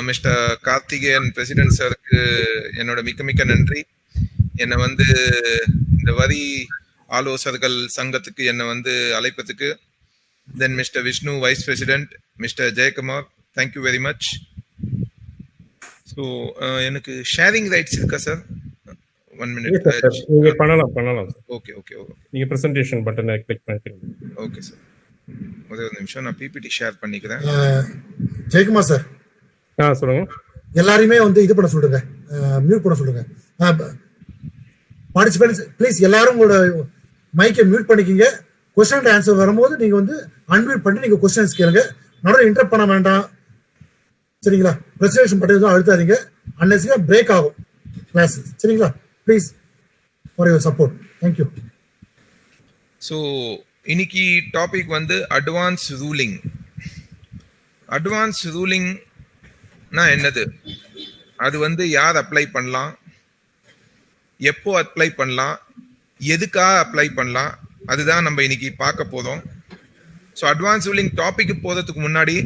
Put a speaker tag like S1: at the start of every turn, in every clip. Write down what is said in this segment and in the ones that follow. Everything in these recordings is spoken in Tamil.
S1: மிஸ்டர் கார்த்திகேயன் பிரசிடென்ட் சாருக்கு என்னோட மிக்க மிக்க நன்றி. என்னை வந்து இந்த வரி ஆலோசகர்கள் சங்கத்துக்கு என்னை வந்து அழைப்பதுக்கு. Then mister Vishnu vice president, mister Jayakumar, thank you very much. So எனக்கு ஷேரிங் ரைட்ஸ் இருக்கா சார்? 1 minute.
S2: நீங்க பண்ணலாம்.
S1: ஓகே.
S2: நீங்க பிரசன்டேஷன் பட்டனை கிளிக் பண்ணிக்கிறீங்க.
S1: ஓகே சார், ஒரு நிமிஷம் நான் பிபிடி ஷேர் பண்ணிக்கிறேன்.
S3: ஜெயக்குமார் சார்
S2: சொல்லுங்க.
S3: எல்லாரையுமே வந்து இது பண்ண சொல்லுங்க, மியூட் பண்ண சொல்லுங்க. பார்ட்டிசிபென்ட்ஸ் ப்ளீஸ் எல்லாரும் உங்களோட மைக்கை மியூட் பண்ணிக்கிங்க. கொஸ்டின் அண்ட் ஆன்சர் வரும்போது நீங்க வந்து அன்மியூட் பண்ணி நீங்க கொஸ்டின்ஸ் கேளுங்க. நடுவில் இன்டரப்ட் பண்ண வேண்டாம், சரிங்களா? பிரசன்டேஷன் பண்றது அழுத்தாதீங்க, அன்னெசரியா பிரேக் ஆகும் கிளாஸ், சரிங்களா? Please for your support, thank you.
S1: So இன்னைக்கு டாபிக் வந்து அட்வான்ஸ் ரூலிங். அட்வான்ஸ் ரூலிங்னா என்னது, அது வந்து யார் அப்ளை பண்ணலாம், எப்போ அப்ளை பண்ணலாம், எதுக்காக அப்ளை பண்ணலாம், அதுதான் நம்ம இன்னைக்கு பார்க்க போதும். ஸோ அட்வான்ஸ் ரூலிங் டாபிக் போகிறதுக்கு முன்னாடி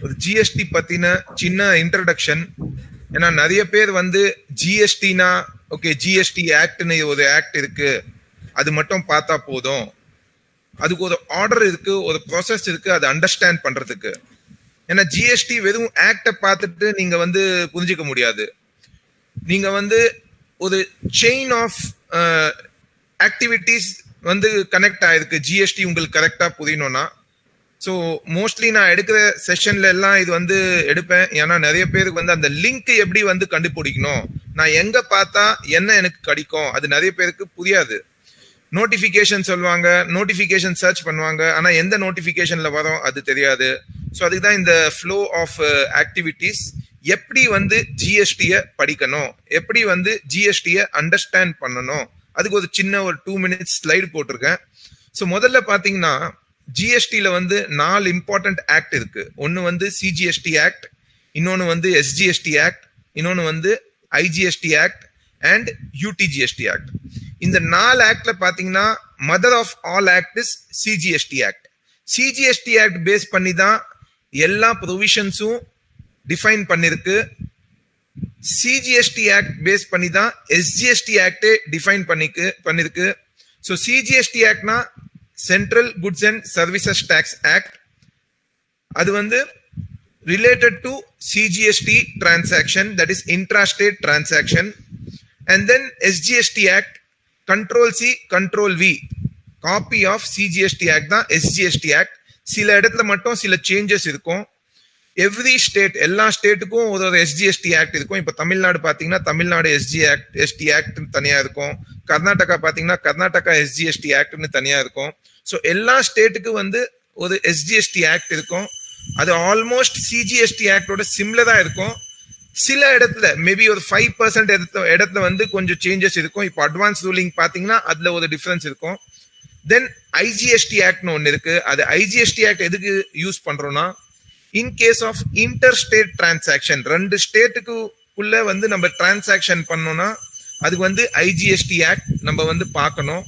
S1: ஒரு ஜிஎஸ்டி பற்றின சின்ன இன்ட்ரடக்ஷன். ஏன்னா நிறைய பேர் வந்து ஜிஎஸ்டினா ஓகே ஜிஎஸ்டி ஆக்ட்னு ஒரு ஆக்ட் இருக்கு, அது மட்டும் பார்த்தா போதும், அதுக்கு ஒரு ஆர்டர் இருக்கு, ஒரு ப்ராசஸ் இருக்கு, அதை அண்டர்ஸ்டாண்ட் பண்றதுக்கு. ஏன்னா ஜிஎஸ்டி வெறும் ஆக்டை பார்த்துட்டு நீங்க வந்து புரிஞ்சிக்க முடியாது. நீங்க வந்து ஒரு செயின் ஆஃப் ஆக்டிவிட்டிஸ் வந்து கனெக்ட் ஆயிருக்கு ஜிஎஸ்டி உங்களுக்கு கரெக்டா புரியணும்னா. ஸோ மோஸ்ட்லி நான் எடுக்கிற செஷன்ல எல்லாம் இது வந்து எடுப்பேன். ஏன்னா நிறைய பேருக்கு வந்து அந்த லிங்க் எப்படி வந்து கண்டுபிடிக்கணும், நான் எங்க பார்த்தா என்ன எனக்கு கிடைக்கும், அது நிறைய பேருக்கு புரியாது. நோட்டிஃபிகேஷன் சொல்லுவாங்க, நோட்டிஃபிகேஷன் சர்ச் பண்ணுவாங்க, ஆனா எந்த நோட்டிஃபிகேஷன்ல வரும் அது தெரியாது. ஸோ அதுக்கு தான் இந்த ஃப்ளோ ஆஃப் ஆக்டிவிட்டிஸ். எப்படி வந்து ஜிஎஸ்டியை படிக்கணும், எப்படி வந்து ஜிஎஸ்டியை அண்டர்ஸ்டாண்ட் பண்ணணும், அதுக்கு ஒரு சின்ன ஒரு 2 minutes ஸ்லைடு போட்டிருக்கேன். ஸோ முதல்ல பார்த்தீங்கன்னா ஜிஎஸ்டியில் வந்து 4 இம்பார்ட்டன்ட் ஆக்ட் இருக்கு. ஒன்று வந்து சிஜிஎஸ்டி ஆக்ட், இன்னொன்று வந்து எஸ்ஜிஎஸ்டி ஆக்ட், இன்னொன்று வந்து IGST act and UTGST act. இந்த 4 ஆக்ட்ல பாத்தீங்கன்னா mother of all act is CGST act. CGST act base பண்ணி தான் எல்லா ப்ரொவிஷன்ஸும் டிஃபைன் பண்ணிருக்கு. சிஜிஎஸ்டி ஆக்ட் பேஸ் பண்ணி தான் எஸ்ஜிஎஸ்டி ஆக்டே டிஃபைன் பண்ணிருக்கு. ஸோ சிஜிஎஸ்டி ஆக்ட்னா central goods and services tax act. அது வந்து related to CGST transaction, that is intrastate transaction. And then SGST Act, Control C, Control V, copy of CGST Act தான் SGST Act. சில இடத்துல மட்டும் சில சேஞ்சஸ் இருக்கும். எவ்ரி ஸ்டேட், எல்லா ஸ்டேட்டுக்கும் ஒரு SGST Act இருக்கும். இப்போ தமிழ்நாடு பார்த்தீங்கன்னா தமிழ்நாடு SGST Act தனியாக இருக்கும். கர்நாடகா பார்த்தீங்கன்னா கர்நாடகா SGST Actனு தனியாக இருக்கும். ஸோ எல்லா ஸ்டேட்டுக்கு வந்து ஒரு SGST Act இருக்கும். அது ஆல்மோஸ்ட் CGST Actோட சிமிலராக இருக்கும். சில இடத்துல மேபி ஒரு 5% இடத்துல வந்து கொஞ்சம் சேஞ்சஸ் இருக்கும். இப்போ அட்வான்ஸ் ரூலிங் பாத்தீங்கன்னா அதுல ஒரு டிஃபரன்ஸ் இருக்கும். தென் ஐஜிஎஸ்டி ஆக்ட்னு ஒன்று இருக்கு. அது ஐஜிஎஸ்டி ஆக்ட் எதுக்கு யூஸ் பண்றோம்னா, in case of inter state transaction, 2 ஸ்டேட்டுக்குள்ள வந்து நம்ம டிரான்சாக்ஷன் பண்ணோம்னா அதுக்கு வந்து ஐஜிஎஸ்டி ஆக்ட் நம்ம வந்து பார்க்கணும்.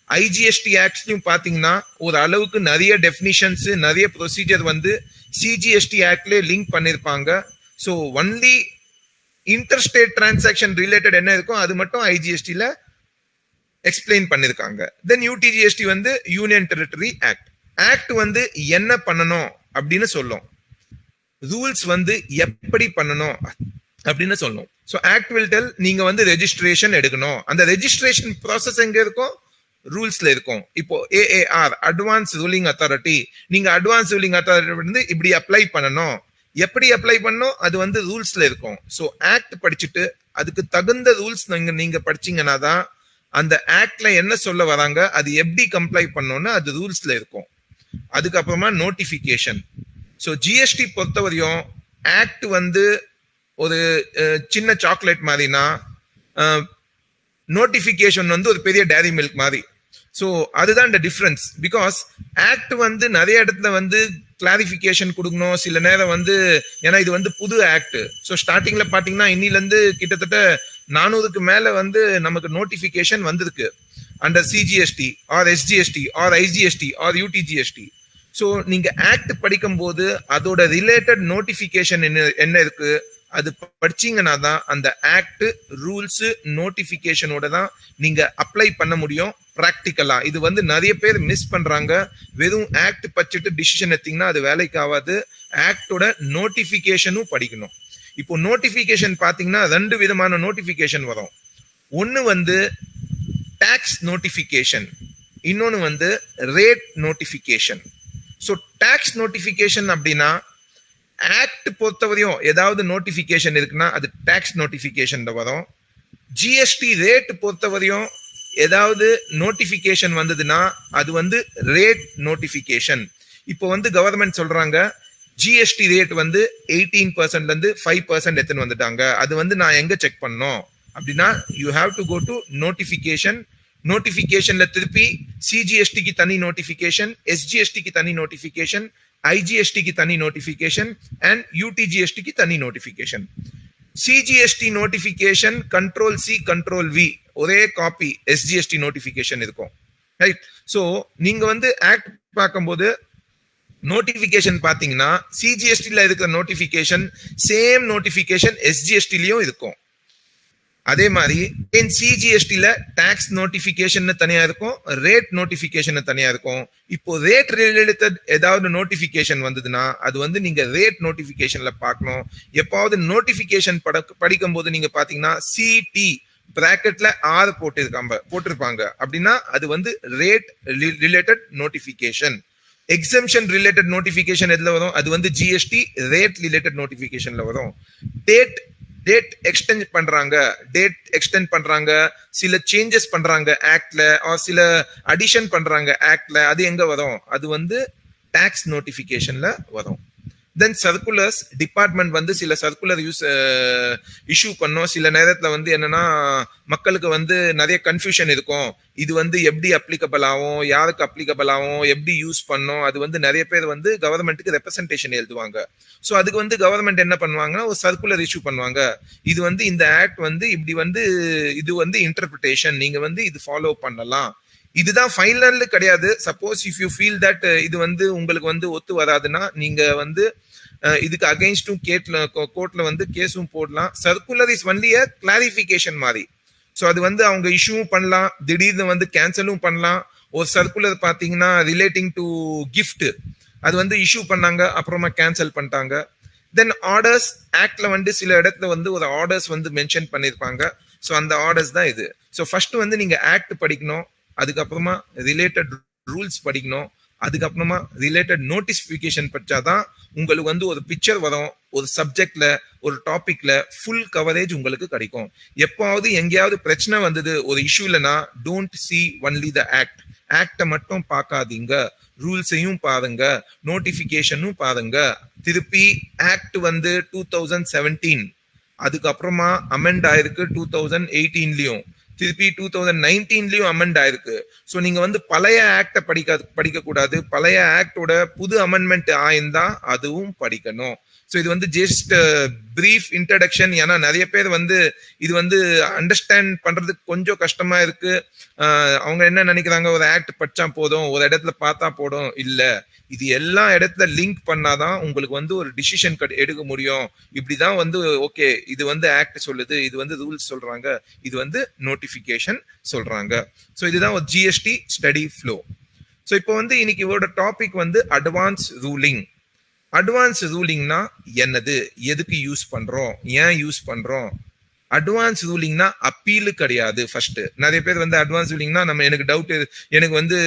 S1: ஐஜிஎஸ்டி ஆக்ட்லயும் பாத்தீங்கன்னா ஒரு அளவுக்கு நிறைய டெஃபினிஷன்ஸ், நிறைய ப்ரொசீஜர் வந்து சிஜிஎஸ்டி ஆக்ட்ல லிங்க் பண்ணிருப்பாங்க. So only interstate transaction related என்ன இருக்கும் அது மட்டும் ஐஜிஎஸ்டில எக்ஸ்பிளைன் பண்ணிருக்காங்க. தென் யூடிஜிஎஸ்டி வந்து யூனியன் டெரிட்டரி ஆக்ட். ஆக்ட் வந்து என்ன பண்ணணும் அப்படின்னு சொல்லும், ரூல்ஸ் வந்து எப்படி பண்ணணும் அப்படின்னு சொல்லும். ஸோ ஆக்ட் வில் டெல் நீங்க வந்து ரெஜிஸ்ட்ரேஷன் எடுக்கணும். அந்த ரெஜிஸ்ட்ரேஷன் ப்ராசஸ் எங்க இருக்கும், ரூல்ஸ்ல இருக்கும். இப்போ AAR அட்வான்ஸ் ரூலிங் அத்தாரிட்டி, நீங்க அட்வான்ஸ் ரூலிங் அத்தாரிட்டி வந்து இப்படி அப்ளை பண்ணணும், எப்படி அப்ளை பண்ணணும் அது வந்து ரூல்ஸ்ல இருக்கும். ஸோ ஆக்ட் படிச்சுட்டு அதுக்கு தகுந்த ரூல்ஸ் நீங்க படிச்சீங்கன்னா தான் அந்த ஆக்ட்ல என்ன சொல்ல வராங்க, அது எப்படி கம்ப்ளை பண்ணணும்னு அது ரூல்ஸ்ல இருக்கும். அதுக்கப்புறமா நோட்டிபிகேஷன். ஸோ ஜிஎஸ்டி பொறுத்தவரையும் ஆக்ட் வந்து ஒரு சின்ன சாக்லேட் மாதிரினா, நோட்டிபிகேஷன் வந்து ஒரு பெரிய டேரி மில்க் மாதிரி. ஸோ அதுதான் இந்த டிஃப்ரென்ஸ். பிகாஸ் ஆக்ட் வந்து நிறைய இடத்துல வந்து கிளாரிஃபிகேஷன் கொடுக்கணும். சில நேரம் வந்து ஏன்னா இது வந்து புது ஆக்ட். ஸோ ஸ்டார்டிங்ல பாத்தீங்கன்னா இன்னிலேருந்து கிட்டத்தட்ட 400க்கு மேல வந்து நமக்கு நோட்டிபிகேஷன் வந்திருக்கு under CGST or SGST or IGST or UTGST. So நீங்க ஆக்ட் படிக்கும்போது அதோட ரிலேட்டட் நோட்டிபிகேஷன் என்ன இருக்கு அது படிச்சீங்கன்னா தான் அந்த ஆக்ட் ரூல்ஸ் நோட்டிபிகேஷனோட தான் நீங்க அப்ளை பண்ண முடியும் பிராக்டிக்கலா. இது வந்து நிறைய பேர் மிஸ் பண்றாங்க. வெறும் ஆக்ட் படிச்சுட்டு டிசிஷன் எடுத்தீங்கன்னா அது வேலைக்கு ஆகாது. ஆக்டோட நோட்டிபிகேஷனும் படிக்கணும். இப்போ நோட்டிபிகேஷன் பாத்தீங்கன்னா 2 விதமான நோட்டிபிகேஷன் வரும். ஒன்னு வந்து டாக்ஸ் நோட்டிபிகேஷன், இன்னொன்னு வந்து rate notification. So tax notification அப்படின்னா ஆக்ட் பொறுத்தவரையும் ஏதாவது நோட்டிபிகேஷன் இருக்குன்னா அது டாக்ஸ் நோட்டிபிகேஷன் வரும். ஜிஎஸ்டி ரேட் பொறுத்தவரையும் ஏதாவது நோட்டிபிகேஷன் வந்ததுன்னா அது வந்து ரேட் நோட்டிபிகேஷன். இப்போ வந்து கவர்மெண்ட் சொல்றாங்க ஜிஎஸ்டி ரேட் வந்து 18% இருந்து 5% எடுத்துன்னு வந்துட்டாங்க. அது வந்து நான் எங்க செக் பண்ணோம் அப்படின்னா you have to go to notification. நோட்டிபிகேஷன்ல திருப்பி சிஜிஎஸ்டிக்கு தனி நோட்டிபிகேஷன், எஸ்ஜிஎஸ்டிக்கு தனி நோட்டிபிகேஷன், ஐஜிஎஸ்டிக்கு தனி நோட்டிபிகேஷன் அண்ட் யூடிஜிஎஸ்டிக்கு தனி notification. CGST notification control C control V ஒரே காப்பி எஸ்ஜிஎஸ்டி நோட்டிபிகேஷன் இருக்கும். ரைட். ஸோ நீங்க வந்து ஆக்ட் பார்க்கும்போது நோட்டிபிகேஷன் பாத்தீங்கன்னா சிஜிஎஸ்டில இருக்கிற நோட்டிபிகேஷன் சேம் நோட்டிபிகேஷன் எஸ்ஜிஎஸ்டிலயும் இருக்கும். அதே மாதிரி சிஜிஎஸ்டில டாக்ஸ் நோட்டிபிகேஷன் தனியா இருக்கும், ரேட் நோட்டிபிகேஷன் தனியா இருக்கும். இப்போ ரேட் ரிலேட்டட் ஏதாவது நோட்டிபிகேஷன் வந்ததுன்னா அது வந்து நீங்க ரேட் நோட்டிபிகேஷன்ல பார்க்கணும். எப்பாவது நோட்டிபிகேஷன் படிக்கும் போது நீங்க பாத்தீங்கன்னா சிடி பிராக்கெட்ல ஆர் போட்டிருப்பாங்க அப்படின்னா அது வந்து rate related notification. Exemption related notification எதுல வரும்? அது வந்து ஜிஎஸ்டி ரேட் ரிலேட்டட் நோட்டிபிகேஷன்ல வரும். டேட் எக்ஸ்டெண்ட் பண்றாங்க, சில சேஞ்சஸ் பண்றாங்க ஆக்ட்ல, சில அடிஷன் பண்றாங்க ஆக்ட்ல, அது எங்க வரும்? அது வந்து டாக்ஸ் நோட்டிபிகேஷன்ல வரும். தென் சர்க்குலர்ஸ் டிபார்ட்மெண்ட் வந்து சில சர்க்குலர் இஷ்யூ பண்ணோம். சில நேரத்துல வந்து என்னன்னா மக்களுக்கு வந்து நிறைய கன்ஃபியூஷன் இருக்கும். இது வந்து எப்படி அப்ளிகபிள் ஆகும், யாருக்கு அப்ளிகபிள் ஆகும், எப்படி யூஸ் பண்ணோம், அது வந்து நிறைய பேர் வந்து கவர்மெண்ட்டுக்கு ரெப்ரசன்டேஷன் எழுதுவாங்க. ஸோ அதுக்கு வந்து கவர்மெண்ட் என்ன பண்ணுவாங்கன்னா ஒரு சர்க்குலர் இஷ்யூ பண்ணுவாங்க. இது வந்து இந்த ஆக்ட் வந்து இப்படி வந்து இது வந்து இன்டர்பிரிட்டேஷன், நீங்க வந்து இது ஃபாலோ பண்ணலாம். இதுதான் ஃபைனல் கிடையாது. Suppose if you feel that இது வந்து உங்களுக்கு வந்து ஒத்து வராதுன்னா நீங்க வந்து இதுக்கு அகைன்ஸ்டும் கோர்ட்ல வந்து கேஸும் போடலாம். Circular is only a clarification மாதிரி. ஸோ அது வந்து அவங்க இஷ்யூவும் பண்ணலாம், திடீர்னு வந்து கேன்சலும் பண்ணலாம். ஒரு சர்க்குலர் பாத்தீங்கன்னா ரிலேட்டிங் டு கிஃப்ட், அது வந்து இஷ்யூ பண்ணாங்க, அப்புறமா கேன்சல் பண்ணிட்டாங்க. தென் ஆர்டர்ஸ் ஆக்ட்ல வந்து சில இடத்துல வந்து ஒரு ஆர்டர்ஸ் வந்து மென்ஷன் பண்ணிருப்பாங்க. ஸோ அந்த ஆர்டர்ஸ் தான் இது. ஸோ ஃபர்ஸ்ட் வந்து நீங்க ஆக்ட் படிக்கணும், அதுக்கப்புறமா ரிலேட்டட் ரூல்ஸ் படிக்கணும், அதுக்கப்புறமா ரிலேட்டட் நோட்டிபிகேஷன் படிச்சாதான் உங்களுக்கு வந்து ஒரு பிக்சர் வரும். ஒரு சப்ஜெக்ட்ல ஒரு டாபிக்ல ஃபுல் கவரேஜ் உங்களுக்கு கிடைக்கும். எப்பாவது எங்கேயாவது பிரச்சனை வந்தது ஒரு இஷ்யூலனா don't see only the act. ஆக்டை மட்டும் பார்க்காதீங்க, ரூல்ஸையும் பாருங்க, நோட்டிபிகேஷனும் பாருங்க. திருப்பி ஆக்ட் வந்து 2017, அதுக்கப்புறமா அமெண்ட் ஆயிருக்கு 2018லயும், திருப்பி 2019லயும் அமெண்ட் ஆயிருக்கு. ஸோ நீங்க வந்து பழைய ஆக்டை படிக்க கூடாது, பழைய ஆக்டோட புது அமெண்ட்மெண்ட் ஆயிருந்தா அதுவும் படிக்கணும். ஸோ இது வந்து ஜஸ்ட் பிரீஃப் இன்ட்ரடக்ஷன். ஏன்னா நிறைய பேர் வந்து இது வந்து அண்டர்ஸ்டாண்ட் பண்றதுக்கு கொஞ்சம் கஷ்டமா இருக்கு. அவங்க என்ன நினைக்கிறாங்க, ஒரு ஆக்ட் படிச்சா போதும், ஒரு இடத்துல பார்த்தா போதும். இல்ல, இது எல்லா இடத்துல லிங்க் பண்ணாதான் உங்களுக்கு வந்து ஒரு டிசிஷன் எடுக்க முடியும். இப்படிதான் வந்து ஓகே இது வந்து ஆக்ட் சொல்லுது, இது வந்து ரூல்ஸ் சொல்றாங்க, இது வந்து நோட்டிபிகேஷன் சொல்றாங்க. ஸோ இதுதான் ஒரு ஜிஎஸ்டி ஸ்டடி ஃப்ளோ. ஸோ இப்போ வந்து இன்னைக்கு இவரோட டாபிக் வந்து அட்வான்ஸ் ரூலிங். அட்வான்ஸ் ரூலிங்னா என்னது, எதுக்கு யூஸ் பண்றோம், ஏன் யூஸ் பண்றோம்? அட்வான்ஸ் ரூலிங்னா அப்பீல் கிடையாது. ஃபர்ஸ்ட் நிறைய பேர் வந்து அட்வான்ஸ் ரூலிங்னா எனக்கு டவுட், எனக்கு வந்து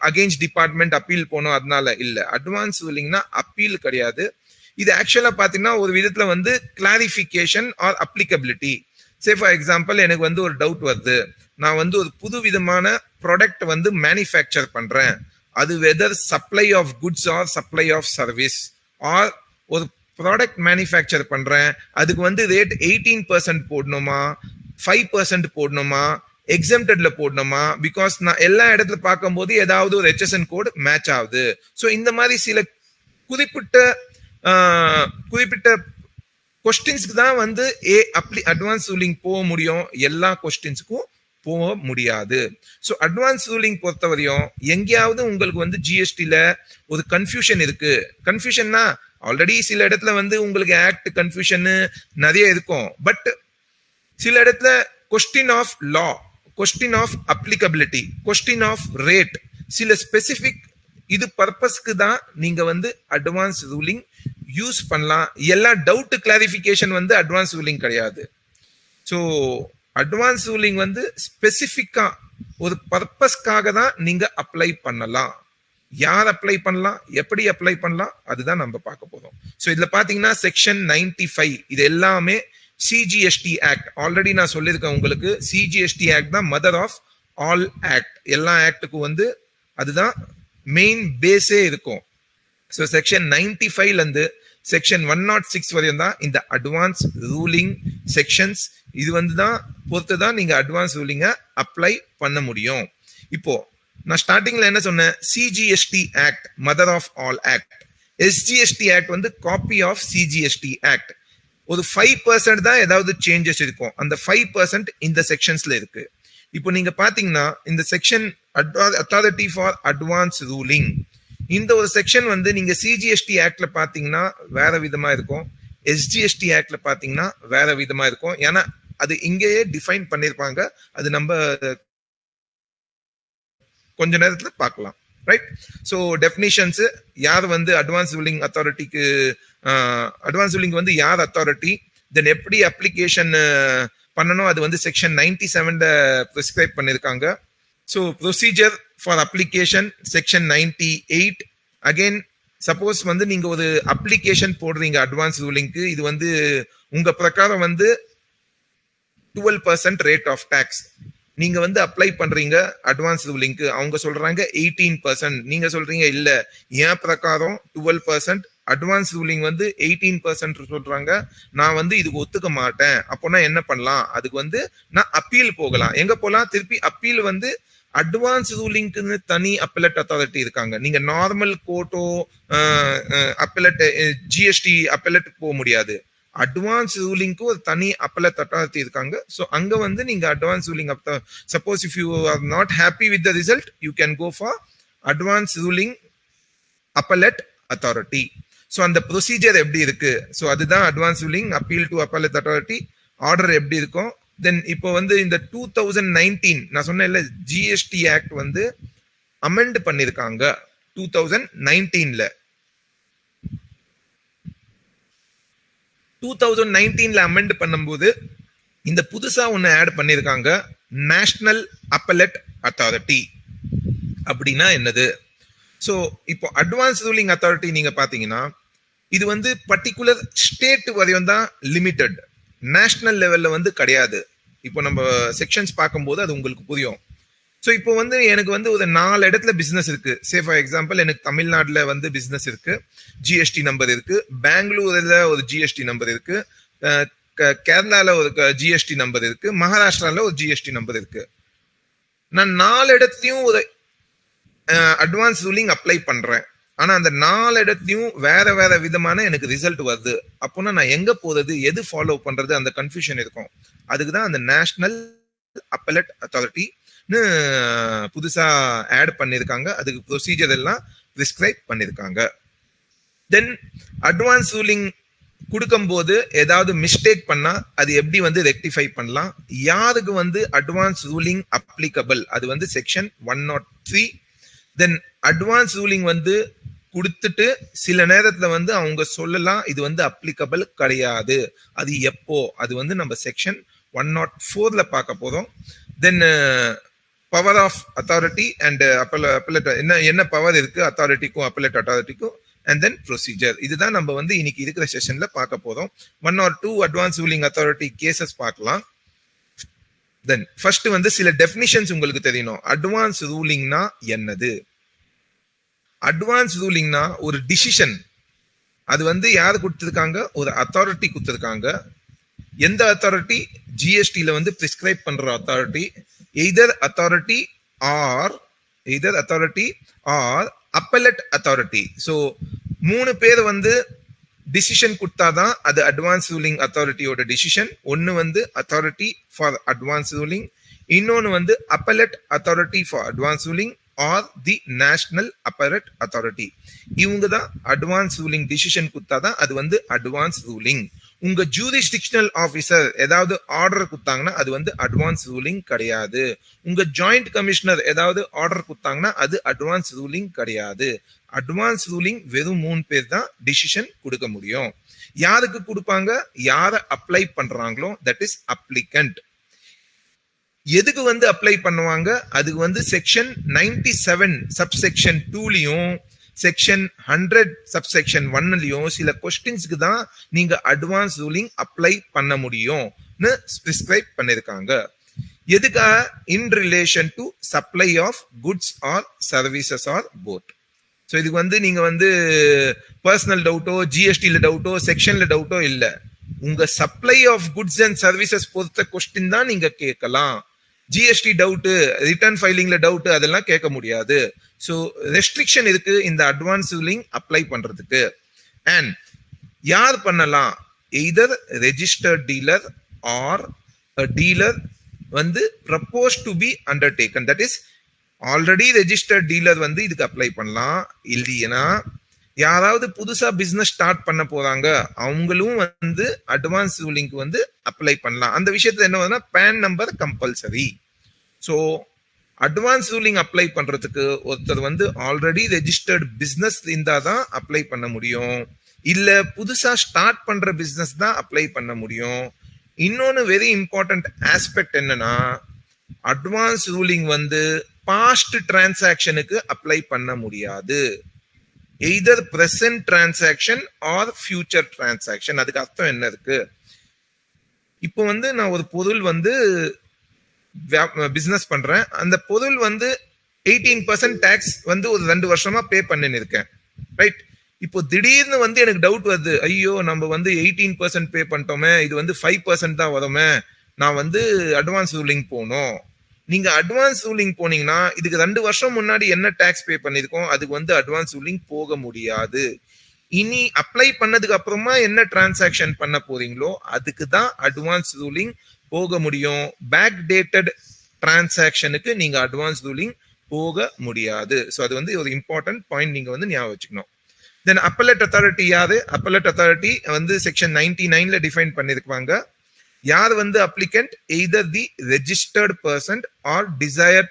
S1: அகைன்ஸ்ட் டிபார்ட்மெண்ட் அப்பீல் போனோம் அதனால இல்ல. அட்வான்ஸ் ரூலிங்னா அப்பீல் கிடையாது. இது ஆக்சுவலா பாத்தீங்கன்னா ஒரு விதத்துல வந்து clarification or applicability. Say for example எனக்கு வந்து ஒரு டவுட் வருது, நான் வந்து ஒரு புது விதமான ப்ராடக்ட் வந்து மேனுஃபேக்சர் பண்றேன், அது whether supply of goods or supply of service, or ஒரு ப்ராடக்ட் மேனுஃபேக்சர் பண்றேன், அதுக்கு வந்து ரேட் 18% போடணுமா, 5% போடணுமா, எக்ஸம்டட்ல போடணுமா? பிகாஸ் நான் எல்லா இடத்துல பார்க்கும்போது ஏதாவது ஒரு HSN கோட் மேட்ச் ஆகுது. ஸோ இந்த மாதிரி சில குறிப்பிட்ட கொஸ்டின்ஸ்க்கு தான் வந்து அட்வான்ஸ் ரூலிங் போக முடியும். எல்லா கொஸ்டின்ஸ்க்கும் போக முடியாது. ஸோ அட்வான்ஸ் ரூலிங் பொறுத்தவரையும் எங்கேயாவது உங்களுக்கு வந்து ஜிஎஸ்டில ஒரு கன்ஃபியூஷன் இருக்கு. கன்ஃபியூஷன்னா ஆல்ரெடி சில இடத்துல வந்து உங்களுக்கு ஆக்ட் கன்ஃபியூஷன் நிறைய இருக்கும். பட் சில இடத்துல question of law, question of applicability, question of rate, சில ஸ்பெசிபிக் இது பர்பஸ்க்கு தான் நீங்க வந்து அட்வான்ஸ் ரூலிங் யூஸ் பண்ணலாம். எல்லா டவுட் கிளாரிஃபிகேஷன் வந்து அட்வான்ஸ் ரூலிங் கிடையாது. ஸோ அட்வான்ஸ் ரூலிங் வந்து ஸ்பெசிஃபிக்கா ஒரு பர்பஸ்க்காக தான் நீங்க அப்ளை பண்ணலாம். யார் அப்ளை பண்ணலாம், எப்படி அப்ளை பண்ணலாம், அதுதான் நம்ம பார்க்க போறோம். ஸோ இதுல பாத்தீங்கன்னா செக்ஷன் 95 இது எல்லாமே சிஜிஎஸ்டி ஆக்ட். ஆல்ரெடி நான் சொல்லியிருக்கேன் உங்களுக்கு, சிஜிஎஸ்டி ஆக்ட் தான் மதர் ஆஃப் ஆல் ஆக்ட். எல்லா ஆக்டுக்கும் வந்து அதுதான் மெயின் பேஸே இருக்கும். ஸோ செக்ஷன் 95ல இருந்து செக்ஷன் 106 வரையும் தான் இந்த அட்வான்ஸ் ரூலிங் செக்ஷன்ஸ். இது வந்து தான் பொறுத்து தான் நீங்க அட்வான்ஸ் ரூலிங்கை அப்ளை பண்ண முடியும். இப்போ நான் ஸ்டார்டிங்ல என்ன சொன்னேன், CGST act mother of all act. SGST act வந்து காப்பி ஆஃப் சிஜிஎஸ்டி ஆக்ட். ஒரு 5% தான் ஏதாவது சேஞ்சஸ் இருக்கும். அந்த 5% இந்த செக்ஷன்ஸ்ல இருக்கு. இப்போ நீங்க பாத்தீங்கன்னா இந்த section authority for advance ruling, இந்த ஒரு செக்ஷன் வந்து நீங்க சிஜிஎஸ்டி ஆக்ட்ல பாத்தீங்கன்னா வேற விதமா இருக்கும், எஸ்ஜிஎஸ்டி ஆக்ட்ல பாத்தீங்கன்னா வேற விதமா இருக்கும். ஏன்னா அது இங்கேயே டிஃபைன் பண்ணிருப்பாங்க. அது நம்ம கொஞ்ச நேரத்துல பார்க்கலாம், ரைட்? ஸோ டெஃபினிஷன்ஸ், யார் வந்து அட்வான்ஸ் ரூலிங் அத்தாரிட்டிக்கு, அட்வான்ஸ் ரூலிங் வந்து யார் அத்தாரிட்டி, தென் எப்படி அப்ளிகேஷன் பண்ணணும், அது வந்து செக்ஷன் 97ல பிரிஸ்கிரைப் பண்ணிருக்காங்க. So procedure for application section 98. Again suppose வந்து நீங்க ஒரு அப்ளிகேஷன் போடுறீங்க அட்வான்ஸ் ரூலிங்க்கு, இது வந்து உங்க பிரகாரம் வந்து 12% ரேட் ஆஃப் டாக்ஸ் நீங்க வந்து அப்ளை பண்றீங்க அட்வான்ஸ் ரூலிங்க்கு. அவங்க சொல்றாங்க 18%, நீங்க சொல்றீங்க இல்ல என் பிரகாரம் 12%, அட்வான்ஸ் ரூலிங் வந்து 18% சொல்றாங்க, நான் வந்து இதுக்கு ஒத்துக்க மாட்டேன். அப்போனா என்ன பண்ணலாம், அதுக்கு வந்து நான் அப்பீல் போகலாம். எங்க போகலாம், திருப்பி அப்பீல் வந்து அட்வான்ஸ் ரூலிங்க்குன்னு தனி அப்பலட் அத்தாரிட்டி இருக்காங்க. நீங்க நார்மல் கோர்ட்டோ அப்பலட் ஜிஎஸ்டி அப்பலட் போக முடியாது. அட்வான்ஸ் ரூலிங்க்கு ஒரு தனி அப்பலட் அத்தாரிட்டி இருக்காங்க. ஸோ அங்க வந்து நீங்க advance ruling suppose if you are not happy with the result, you can go for advance ruling appellate authority. So அந்த ப்ரொசீஜர் எப்படி இருக்கு, ஸோ அதுதான் advance ruling appeal to appellate authority. Order எப்படி இருக்கும். தென் இப்போ வந்து இந்த 2019 நான் சொன்னேன்ல ஜிஎஸ்டி ஆக்ட் வந்து அமெண்ட் பண்ணிருக்காங்க 2019ல. 2019ல அமெண்ட் பண்ணும்போது இந்த புதுசா ஒன்னு ஆட் பண்ணிருக்காங்க, நேஷனல் அப்பலட் அத்தாரிட்டி. அப்படின்னா என்னது? ஸோ இப்போ அட்வான்ஸ் ரூலிங் அத்தாரிட்டி நீங்க பாத்தீங்கன்னா இது வந்து பர்டிகுலர் ஸ்டேட் வரையும் தான் லிமிட்டட், நேஷனல் லெவல்ல வந்து கிடையாது. இப்போ நம்ம செக்ஷன்ஸ் பார்க்கும்போது அது உங்களுக்கு புரியும். ஸோ இப்போ வந்து எனக்கு வந்து ஒரு 4 இடத்துல பிசினஸ் இருக்கு. சே ஃபார் எக்ஸாம்பிள் எனக்கு தமிழ்நாட்டில் வந்து பிசினஸ் இருக்கு, ஜிஎஸ்டி நம்பர் இருக்கு. பெங்களூர்ல ஒரு ஜிஎஸ்டி நம்பர் இருக்கு, கேரளால ஒரு ஜிஎஸ்டி நம்பர் இருக்கு, மகாராஷ்டிரால ஒரு ஜிஎஸ்டி நம்பர் இருக்கு. நான் 4 இடத்துலயும் ஒரு அட்வான்ஸ் ரூலிங் அப்ளை பண்றேன். ஆனா அந்த 4 இடத்துலயும் வேற வேற விதமான எனக்கு ரிசல்ட் வருது. அப்போனா நான் எங்க போறது, எது ஃபாலோ பண்றது, அந்த கன்ஃபியூஷன் இருக்கும். அதுக்குதான் அந்த நேஷனல் அப்பலட் அத்தாரிட்டின்னு புதுசா ஆட் பண்ணிருக்காங்க. அதுக்கு ப்ரொசீஜர் எல்லாம் பிரிஸ்கிரைப் பண்ணிருக்காங்க. தென் அட்வான்ஸ் ரூலிங் கொடுக்கும் போது ஏதாவது மிஸ்டேக் பண்ணா அது எப்படி வந்து ரெக்டிஃபை பண்ணலாம், யாருக்கு வந்து அட்வான்ஸ் ரூலிங் அப்ளிகபிள், அது வந்து செக்ஷன் 103. தென் அட்வான்ஸ் ரூலிங் வந்து கொடுத்துட்டு சில நேரத்துல வந்து அவங்க சொல்லலாம் இது வந்து அப்ளிகபிள் கிடையாது, அது எப்போ, அது வந்து நம்ம செக்ஷன் 104ல பார்க்க போறோம். Then power of authority and appellate, என்ன பவர் இருக்கு அத்தாரிட்டிக்கும் அப்பலட் அத்தாரிட்டிக்கும், அண்ட் தென் ப்ரொசீஜர். இதுதான் நம்ம வந்து இன்னைக்கு இருக்கிற செஷன்ல பார்க்க போறோம். 1 or 2 advance ruling authority cases பார்க்கலாம். தென் ஃபர்ஸ்ட் வந்து சில டெஃபினிஷன்ஸ் உங்களுக்கு தெரியணும். அட்வான்ஸ் ரூலிங்னா என்னது? அட்வான்ஸ் ரூலிங்னா ஒரு டிசிஷன், அது வந்து யார் கொடுத்திருக்காங்க, ஒரு அத்தாரிட்டி கொடுத்திருக்காங்க. எந்த அத்தாரிட்டி? ஜிஎஸ்டில வந்து பிரிஸ்கிரைப் பண்ற அத்தாரிட்டி. Either authority or appellate authority. So 3 பேர் வந்து டிசிஷன் கொடுத்தாதான் அது அட்வான்ஸ் ரூலிங் அத்தாரிட்டியோட டிசிஷன். ஒன்னு வந்து அத்தாரிட்டி ஃபார் அட்வான்ஸ் ரூலிங், இன்னொன்னு வந்து appellate authority for advance ruling or the national appellate authority. இவங்க தான் அட்வான்ஸ் ரூலிங் டிசிஷன் கொடுத்தாதான் அது வந்து அட்வான்ஸ் ரூலிங். உங்க ஜூரிஸ்டிக்ஷனல் ஆபீசர் ஏதாவது ஆர்டர் கொடுத்தாங்கன்னா அது வந்து அட்வான்ஸ் ரூலிங் கிடையாது. உங்க ஜாயிண்ட் கமிஷனர் ஏதாவது ஆர்டர் கொடுத்தாங்கன்னா அது அட்வான்ஸ் ரூலிங் கிடையாது. அட்வான்ஸ் ரூலிங் வெறும் 3 பேர் தான் டிசிஷன் கொடுக்க முடியும். யாருக்கு கொடுப்பாங்க? யார அப்ளை பண்றாங்களோ தட் இஸ் அப்ளிகண்ட். எதுக்கு வந்து அப்ளை பண்ணுவாங்க? அதுக்கு வந்து செக்ஷன் 97 சப்செக்ஷன் 2லயும் செக்ஷன் 100 சப்செக்ஷன் 1லயும் சில கொஸ்டின்ஸ்க்கு தான் நீங்க அட்வான்ஸ் ரூலிங் அப்ளை பண்ண முடியும்னு பிரிஸ்கிரைப் பண்ணிருக்காங்க. எதுக்கா? In relation to supply of goods or services or both. So இதுக்கு வந்து நீங்க வந்து பர்சனல் டவுட்டோ, ஜிஎஸ்டில டவுட்டோ, செக்ஷன்ல டவுட்டோ இல்ல, உங்க supply of goods and services பொறுத்த கொஸ்டின் தான் நீங்க கேட்கலாம். ஜிஎஸ்டி டவுட், ரிட்டர்ன் ஃபைலிங்ல டவுட் அதெல்லாம் கேட்க முடியாது. ஸோ ரெஸ்ட்ரிக்ஷன் இருக்கு இந்த அட்வான்ஸ் ரூலிங் அப்ளை பண்றதுக்கு. அண்ட் யார் பண்ணலாம்? Either registered dealer or dealer வந்து propose to be undertaken, that is already registered dealer வந்து இதுக்கு அப்ளை பண்ணலாம். இல்லையா யாராவது புதுசா பிசினஸ் ஸ்டார்ட் பண்ண போறாங்க அவங்களும் வந்து அட்வான்ஸ் ரூலிங்க்கு வந்து அப்ளை பண்ணலாம். அந்த விஷயத்துல என்ன PAN number compulsory. So advance ruling apply பண்றதுக்கு ஒருத்தர் வந்து ஆல்ரெடி ரெஜிஸ்டர்ட் பிசினஸ் இருந்தா தான் அப்ளை பண்ண முடியும், இல்ல புதுசா ஸ்டார்ட் பண்ற பிசினஸ் தான் அப்ளை பண்ண முடியும். இன்னொன்னு வெரி இம்பார்ட்டன்ட் ஆஸ்பெக்ட் என்னன்னா, அட்வான்ஸ் ரூலிங் வந்து பாஸ்ட் டிரான்சாக்ஷனுக்கு அப்ளை பண்ண முடியாது. Either present transaction or future transaction. அதுக்கு அர்த்தம் என்ன இருக்கு? இப்போ வந்து நான் ஒரு பொருள் வந்து பிசினஸ் பண்றேன், அந்த பொருள் வந்து 18% டாக்ஸ் வந்து ஒரு 2 வருஷமா பே பண்ணின்னு இருக்கேன், ரைட்? இப்போ திடீர்னு வந்து எனக்கு டவுட் வருது, ஐயோ நம்ம வந்து 18% பே பண்ணிட்டோமே, இது வந்து 5% தான் வருமே, நான் வந்து அட்வான்ஸ் ரூலிங் போகணும். நீங்க அட்வான்ஸ் ரூலிங் போனீங்கன்னா இதுக்கு 2 வருஷம் முன்னாடி என்ன டாக்ஸ் பே பண்ணிருக்கோம் அதுக்கு வந்து அட்வான்ஸ் ரூலிங் போக முடியாது. இனி அப்ளை பண்ணதுக்கு அப்புறமா என்ன டிரான்சாக்ஷன் பண்ண போறீங்களோ அதுக்கு தான் அட்வான்ஸ் ரூலிங் போக முடியும். பேக் டேட்டட் டிரான்சாக்ஷனுக்கு நீங்க அட்வான்ஸ் ரூலிங் போக முடியாது. ஸோ அது வந்து ஒரு இம்பார்ட்டன்ட் பாயிண்ட் நீங்க வந்து ஞாபகம் வச்சுக்கணும். தென் அப்பலட் அத்தாரிட்டி யாரு? அப்பலட் அத்தாரிட்டி வந்து செக்ஷன் 99ல டிஃபைன் பண்ணிருக்காங்க. யார் வந்து applicant? Either the registered person or desired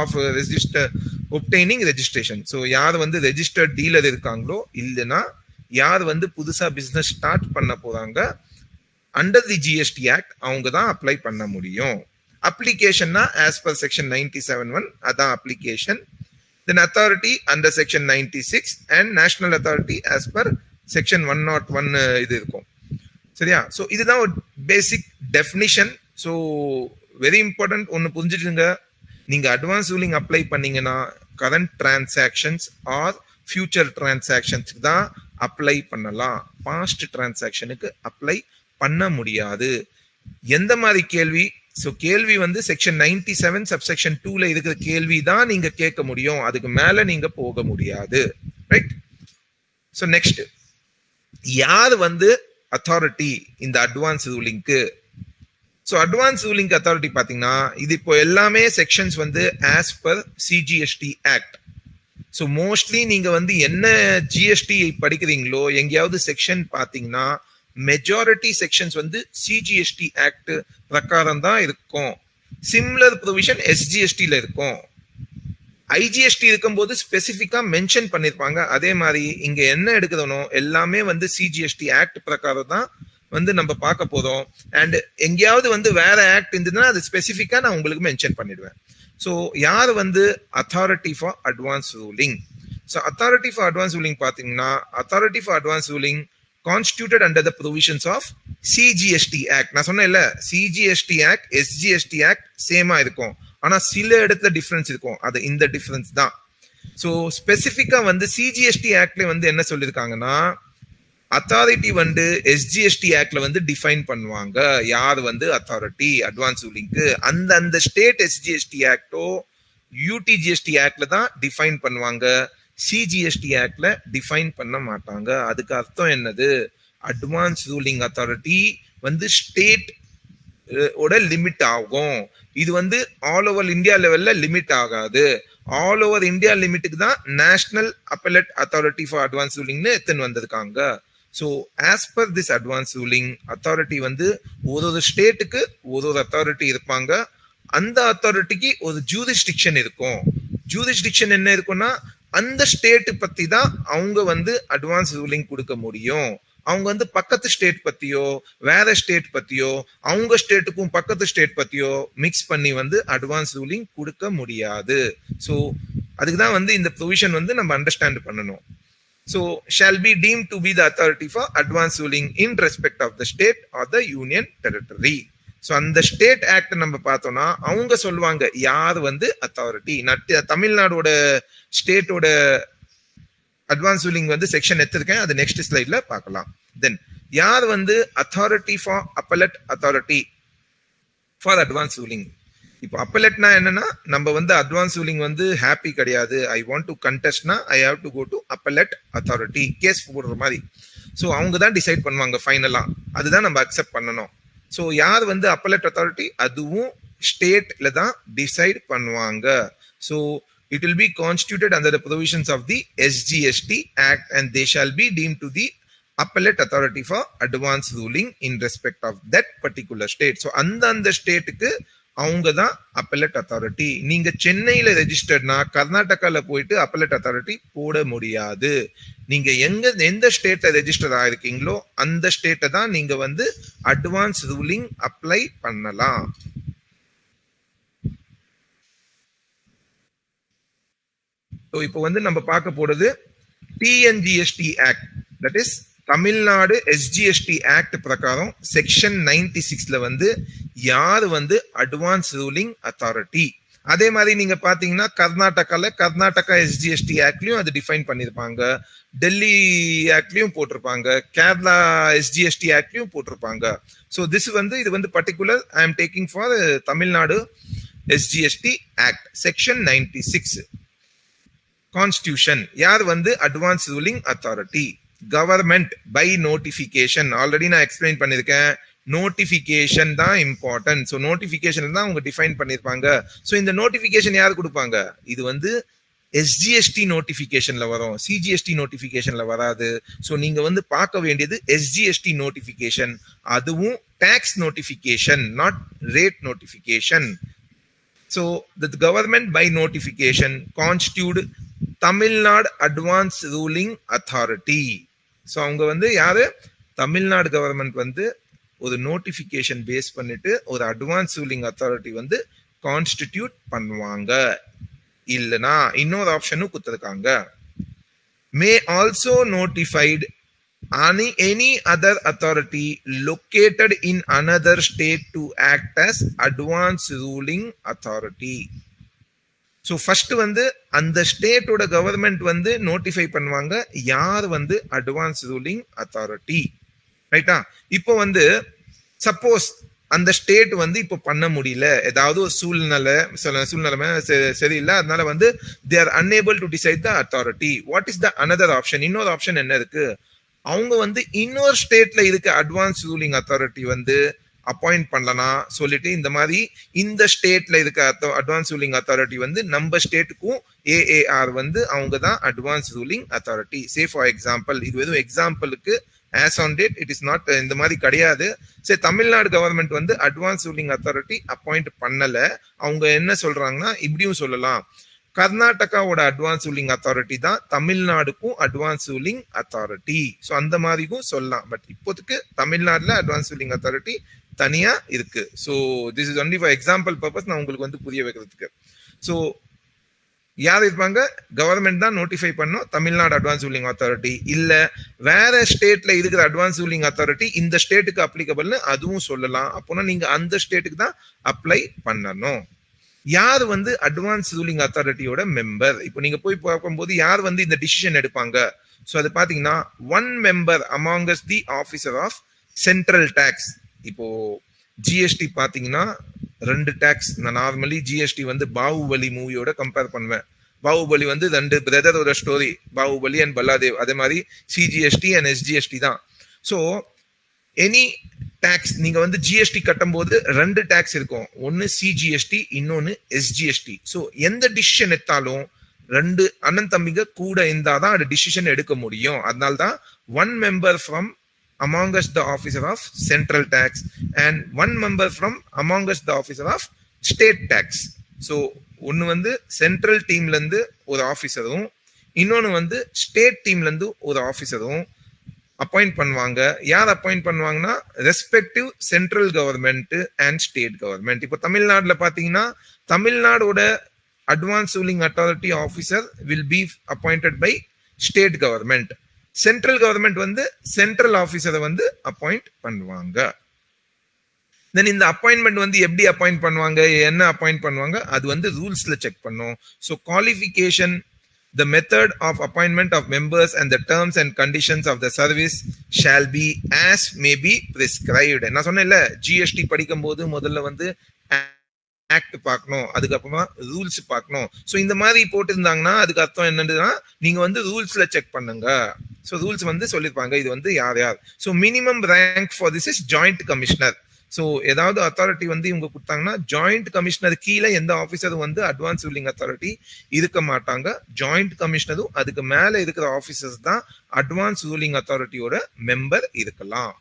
S1: of register obtaining registration. So யார் வந்து ரெஜிஸ்டர்ட் டீலர் இருக்காங்களோ, இல்லைன்னா யார் வந்து புதுசா பிசினஸ் ஸ்டார்ட் பண்ண போறாங்க அண்டர் தி ஜிஎஸ்டி ஆக்ட் அவங்க தான் அப்ளை பண்ண முடியும். அப்ளிகேஷன்னா ஆஸ் பர் செக்ஷன் 97(1) அதான் application. Then authority under section 96 and national authority as per section 101 இது இருக்கும். சரியா? ஸோ இதுதான் ஒரு பேசிக் டெஃபினிஷன். ஸோ வெரி இம்பார்ட்டன்ட் ஒன்று புரிஞ்சுட்டுங்க, நீங்க அட்வான்ஸ் ரூலிங் அப்ளை பண்ணீங்கன்னா கரண்ட் டிரான்சாக்ஷன்ஸ் ஆர் ஃபியூச்சர் டிரான்சாக்ஷன்ஸ்க்கு தான் அப்ளை பண்ணலாம், பாஸ்ட் டிரான்சாக்ஷனுக்கு அப்ளை பண்ண முடியாது. எந்த மாதிரி கேள்வி? ஸோ கேள்வி வந்து செக்ஷன் 97 சப்செக்ஷன் 2ல இருக்கிற கேள்வி தான் நீங்க கேட்க முடியும், அதுக்கு மேல நீங்க போக முடியாது, ரைட்? ஸோ நெக்ஸ்ட், யார் வந்து அத்தாரிட்டி இந்த அட்வான்ஸ் ரூலிங்க்கு? ஸோ அட்வான்ஸ் ரூலிங் அத்தாரிட்டி பார்த்தீங்கன்னா இது இப்போ எல்லாமே செக்ஷன்ஸ் வந்து as per CGST act. So mostly நீங்க வந்து என்ன ஜிஎஸ்டி படிக்கிறீங்களோ எங்கேயாவது செக்ஷன் பார்த்தீங்கன்னா மெஜாரிட்டி செக்ஷன்ஸ் வந்து சிஜிஎஸ்டி ஆக்ட் பிரகாரம் தான் இருக்கும். சிமிலர் ப்ரொவிஷன் எஸ்ஜிஎஸ்டில இருக்கும். ஐஜிஎஸ்டி இருக்கும்போது ஸ்பெசிஃபிக்கா மென்ஷன் பண்ணிருப்பாங்க. அதே மாதிரி இங்க என்ன எடுக்கிறனோ எல்லாமே வந்து சிஜிஎஸ்டி ஆக்ட் பிரகாரம் தான் வந்து நம்ம பார்க்க போறோம். அண்ட் எங்கேயாவது வந்து வேற ஆக்ட் இருந்ததுன்னா அது ஸ்பெசிஃபிக்கா நான் உங்களுக்கு மென்ஷன் பண்ணிடுவேன். ஸோ யார் வந்து authority for advance ruling? So authority for advance ruling பார்த்தீங்கன்னா authority for advance ruling constituted under the provisions of CGST Act. நான் சொன்னேன்ல CGST Act, SGST Act சேமா இருக்கும், ஆனா சில இடத்துல டிஃபரன்ஸ் இருக்கும். அது இந்த டிஃபரன்ஸ் தான். ஸோ ஸ்பெசிஃபிக்கா வந்து சிஜிஎஸ்டி ஆக்ட்ல வந்து என்ன சொல்லியிருக்காங்கன்னா அத்தாரிட்டி வந்து எஸ்ஜிஎஸ்டி ஆக்ட்ல வந்து டிஃபைன் பண்ணுவாங்க யார் வந்து அத்தாரிட்டி அட்வான்ஸ் ரூலிங்க்கு. அந்த ஸ்டேட் எஸ்ஜிஎஸ்டி ஆக்டோ யூடிஜிஎஸ்டி ஆக்ட்ல தான் டிஃபைன் பண்ணுவாங்க. சிஜிஎஸ்டி ஆக்ட்ல டிஃபைன் பண்ண மாட்டாங்க. அதுக்கு அர்த்தம் என்னது? அட்வான்ஸ் ரூலிங் அத்தாரிட்டி வந்து ஸ்டேட் ஓட லிமிட் ஆகும். இது வந்து ஆல் ஓவர் இந்தியா லெவல்ல லிமிட் ஆகாது. ஆல் ஓவர் இந்தியா லிமிட்டுக்கு தான் national appellate authority for advance ரூலிங்னு எத்தனை வந்திருக்காங்க. So as per this advance ruling authority வந்து ஒரு ஸ்டேட்டுக்கு ஒரு அத்தாரிட்டி இருப்பாங்க. அந்த அத்தாரிட்டிக்கு ஒரு ஜூரிஸ்டிக்ஷன் இருக்கும். ஜூரிஸ்டிக்ஷன் என்ன இருக்கும்னா அந்த ஸ்டேட் பத்தி தான் அவங்க வந்து அட்வான்ஸ் ரூலிங் கொடுக்க முடியும். அவங்க வந்து பக்கத்து ஸ்டேட் பத்தியோ வேற ஸ்டேட் பத்தியோ அவங்க ஸ்டேட்டுக்கும் பக்கத்து ஸ்டேட் பத்தியோ மிக்ஸ் பண்ணி வந்து அட்வான்ஸ் ரூலிங் கொடுக்க முடியாது. ஸோ அதுக்கு தான் வந்து இந்த ப்ரொவிஷன் வந்து நம்ம அண்டர்ஸ்டாண்ட் பண்ணணும். So shall be deemed to be the authority for advance ruling in respect of the state or the union territory. So அந்த ஸ்டேட் ஆக்ட் நம்ம பார்த்தோம்னா அவங்க சொல்லுவாங்க யார் வந்து அத்தாரிட்டி. தமிழ்நாடோட ஸ்டேட்டோட அட்வான்ஸ் ரூலிங் வந்து செக்ஷன் எடுத்திருக்கேன், அது நெக்ஸ்ட் ஸ்லைட்ல பார்க்கலாம். தென் யார் வந்து authority for appellate authority for advance ruling. இப்போ அப்பலட்னா என்னன்னா நம்ம வந்து அட்வான்ஸ் ரூலிங் வந்து ஹாப்பி கிடையாது, ஐ வாண்ட் டு கண்டெஸ்ட்னா I have to go to appellate authority, case போடுற மாதிரி. ஸோ அவங்க தான் டிசைட் பண்ணுவாங்க ஃபைனலா, அதுதான் நம்ம அக்செப்ட் பண்ணணும். ஸோ யார் வந்து அப்பலட் அத்தாரிட்டி அதுவும் ஸ்டேட்ல தான் டிசைட் பண்ணுவாங்க. So it will be constituted under the provisions of the SGST Act and they shall be deemed to the appellate authority for advance ruling in respect of that particular state. So அந்த ஸ்டேட்டுக்கு அவங்க தான் appellate authority. நீங்க சென்னையில ரெஜிஸ்டர்ட்னா கர்நாடகால போயிட்டு appellate authority போட முடியாது. நீங்க எந்த ஸ்டேட்ல ரெஜிஸ்டர் ஆயிருக்கீங்களோ அந்த ஸ்டேட்டை தான் நீங்க வந்து அட்வான்ஸ் ரூலிங் அப்ளை பண்ணலாம். இப்போ வந்து நம்ம பார்க்க போறது TNGST act, that is Tamil Nadu SGST act பிரகாரம் செக்ஷன் 96ல வந்து யார் வந்து அட்வான்ஸ் ரூலிங் அத்தாரிட்டி. அதே மாதிரி நீங்க பாத்தீங்கன்னா கர்நாடகா எஸ்ஜிஎஸ்டி ஆக்ட்லயும் அது டிஃபைன் பண்ணிருப்பாங்க, டெல்லி ஆக்ட்லயும் போட்டிருப்பாங்க, கேரளா எஸ்ஜிஎஸ்டி ஆக்ட்லயும் போட்டிருப்பாங்க. ஸோ இது வந்து particular I am taking for Tamil Nadu SGST act section 96. Constitution யார் வந்து advance ruling authority. Government by notification, already நான் எக்ஸ்பிளைன் பண்ணிருக்கேன், நோட்டிபிகேஷன் தான் இம்பார்ட்டன்ட். ஸோ நோட்டிபிகேஷன் தான் அவங்க டிஃபைன் பண்ணிருப்பாங்க. ஸோ இந்த நோட்டிபிகேஷன் யார் கொடுப்பாங்க? இது வந்து எஸ்ஜிஎஸ்டி நோட்டிபிகேஷன்ல வரும், சிஜிஎஸ்டி நோட்டிபிகேஷன்ல வராது. ஸோ நீங்க வந்து பார்க்க வேண்டியது எஸ்ஜிஎஸ்டி நோட்டிபிகேஷன், அதுவும் tax notification, not rate notification. So the government by notification constitute Tamil Nadu advance ruling authority. So அவங்க வந்து யாரு? தமிழ்நாடு கவர்மெண்ட் வந்து ஒரு நோட்டிபிகேஷன் பேஸ் பண்ணிட்டு ஒரு அட்வான்ஸ் ரூலிங் அத்தாரிட்டி வந்து கான்ஸ்டிடியூட் பண்ணுவாங்க. இல்லனா இன்னொரு ஆப்ஷனும் கொடுத்திருக்காங்க, may also notified any other authority located in another state to act as advance ruling authority. So first வந்து அந்த ஸ்டேட்டோட கவர்மெண்ட் வந்து நோட்டிஃபை பண்ணுவாங்க யார் வந்து அட்வான்ஸ் ரூலிங் அத்தாரிட்டி, ரைட்டா? இப்போ வந்து சப்போஸ் அந்த ஸ்டேட் வந்து இப்போ பண்ண முடியல, ஏதாவது ஒரு சூழ்நிலை சரியில்லை, அதனால வந்து they are unable to decide the authority. What is the another option? இன்னொரு ஆப்ஷன் என்ன இருக்கு? அவங்க வந்து இன்னொரு ஸ்டேட்ல இருக்க அட்வான்ஸ் ரூலிங் அத்தாரிட்டி வந்து அப்பாயிண்ட் பண்ணலாம் சொல்லிட்டு இந்த மாதிரி இந்த ஸ்டேட்ல இருக்க அட்வான்ஸ் ரூலிங் அத்தாரிட்டி வந்து நம்ம ஸ்டேட்டுக்கும் ஏஏஆர் வந்து அவங்க தான் advance ruling authority. Say for example, இது வெறும் எக்ஸாம்பிளுக்கு, as on date it is not இந்த மாதிரி கிடையாது. சரி, தமிழ்நாடு கவர்மெண்ட் வந்து அட்வான்ஸ் ரூலிங் அத்தாரிட்டி அப்பாயிண்ட் பண்ணல, அவங்க என்ன சொல்றாங்கன்னா இப்படியும் சொல்லலாம், கர்நாடகாவோட அட்வான்ஸ் ரூலிங் அத்தாரிட்டி தான் தமிழ்நாடுக்கும் அட்வான்ஸ் ரூலிங் அத்தாரிட்டி. ஸோ அந்த மாதிரிக்கும் சொல்லலாம். பட் இப்போதுக்கு தமிழ்நாடுல அட்வான்ஸ் ரூலிங் அத்தாரிட்டி தனியா இருக்கு. So this is only for example purpose, நான் உங்களுக்கு வந்து புரிய வைக்கிறதுக்கு. ஸோ யார் இருப்பாங்க? கவர்மெண்ட் தான் நோட்டிஃபை பண்ணும் தமிழ்நாடு அட்வான்ஸ் ரூலிங் அத்தாரிட்டி. இல்ல வேற ஸ்டேட்ல இருக்கிற அட்வான்ஸ் ரூலிங் அத்தாரிட்டி இந்த ஸ்டேட்டுக்கு அப்ளிகபிள்னு அதுவும் சொல்லலாம். அப்போனா நீங்க அந்த ஸ்டேட்டுக்கு தான் அப்ளை பண்ணணும். யார் வந்து அட்வான்ஸ் ரூலிங் அத்தாரிட்டியோட மெம்பர்? இப்போ நீங்க போய் பார்க்கும்போது யார் வந்து இந்த டிசிஷன் எடுப்பாங்க? ஸோ அது பாத்தீங்கன்னா one member amongst the officer of central tax. இப்போ ஜிஎஸ்டி பாத்தீங்கன்னா 2 டேக்ஸ். நான் நார்மலி ஜிஎஸ்டி வந்து பாகுபலி மூவியோட கம்பேர் பண்ணுவேன். பாகுபலி வந்து 2 பிரதரோட ஸ்டோரி, பாகுபலி அண்ட் பல்லாதேவ். அதே மாதிரி சிஜிஎஸ்டி அண்ட் எஸ்ஜிஎஸ்டி தான். ஸோ எனி டாக்ஸ் நீங்க வந்து ஜிஎஸ்டி கட்டும் போது 2 டாக்ஸ் இருக்கும், ஒன்னு சிஜிஎஸ்டி, இன்னொன்னு எஸ்ஜிஎஸ்டி. ஸோ எந்த டிசிஷன் எடுத்தாலும் 2 அண்ணன் தம்பிங்க கூட இருந்தாதான் அது டிசிஷன் எடுக்க முடியும். அதனால தான் 1 member from among us the officer of central tax and 1 member from among us the officer of state tax. So ஒன்னு வந்து சென்ட்ரல் டீம்ல இருந்து ஒரு ஆபீசரும், இன்னொன்னு வந்து ஸ்டேட் டீம்ல இருந்து ஒரு ஆபீசரும் அப்பாயிண்ட் பண்ணுவாங்க. யார் அப்பாயிண்ட் பண்ணுவாங்கன்னா respective central government and state government. இப்போ தமிழ்நாடுல பாத்தீங்கன்னா தமிழ்நாடோட advance ruling authority officer will be appointed by state government. Central government வந்து சென்ட்ரல் ஆபீசரை வந்து அப்பாயிண்ட் பண்ணுவாங்க. தென் இந்த அப்பாயின்மெண்ட் வந்து எப்படி அப்பாயிண்ட் பண்ணுவாங்க, என்ன அப்பாயிண்ட் பண்ணுவாங்க, அது வந்து ரூல்ஸ்ல செக் பண்ணும். So qualification, the method of appointment of members and the terms and conditions of the service shall be as may be prescribed. நான் சொன்னேன்ல ஜிஎஸ்டி படிக்கும் போது முதல்ல வந்து ஆக்ட் பார்க்கணும், அதுக்கப்புறமா ரூல்ஸ் பார்க்கணும். ஸோ இந்த மாதிரி போட்டிருந்தாங்கன்னா அதுக்கு அர்த்தம் என்னன்னா நீங்க வந்து ரூல்ஸ்ல செக் பண்ணுங்க. ஸோ ரூல்ஸ் வந்து சொல்லியிருப்பாங்க இது வந்து யார் யார். So minimum rank for this is joint commissioner. So ஏதாவது அத்தாரிட்டி வந்து இவங்க கொடுத்தாங்கன்னா ஜாயிண்ட் கமிஷனர் கீழே எந்த ஆஃபீஸரும் வந்து அட்வான்ஸ் ரூலிங் அத்தாரிட்டி இருக்க மாட்டாங்க. ஜாயிண்ட் கமிஷனரும் அதுக்கு மேல இருக்கிற ஆஃபீஸர்ஸ் தான் அட்வான்ஸ் ரூலிங் அத்தாரிட்டியோட மெம்பர் இருக்கலாம்.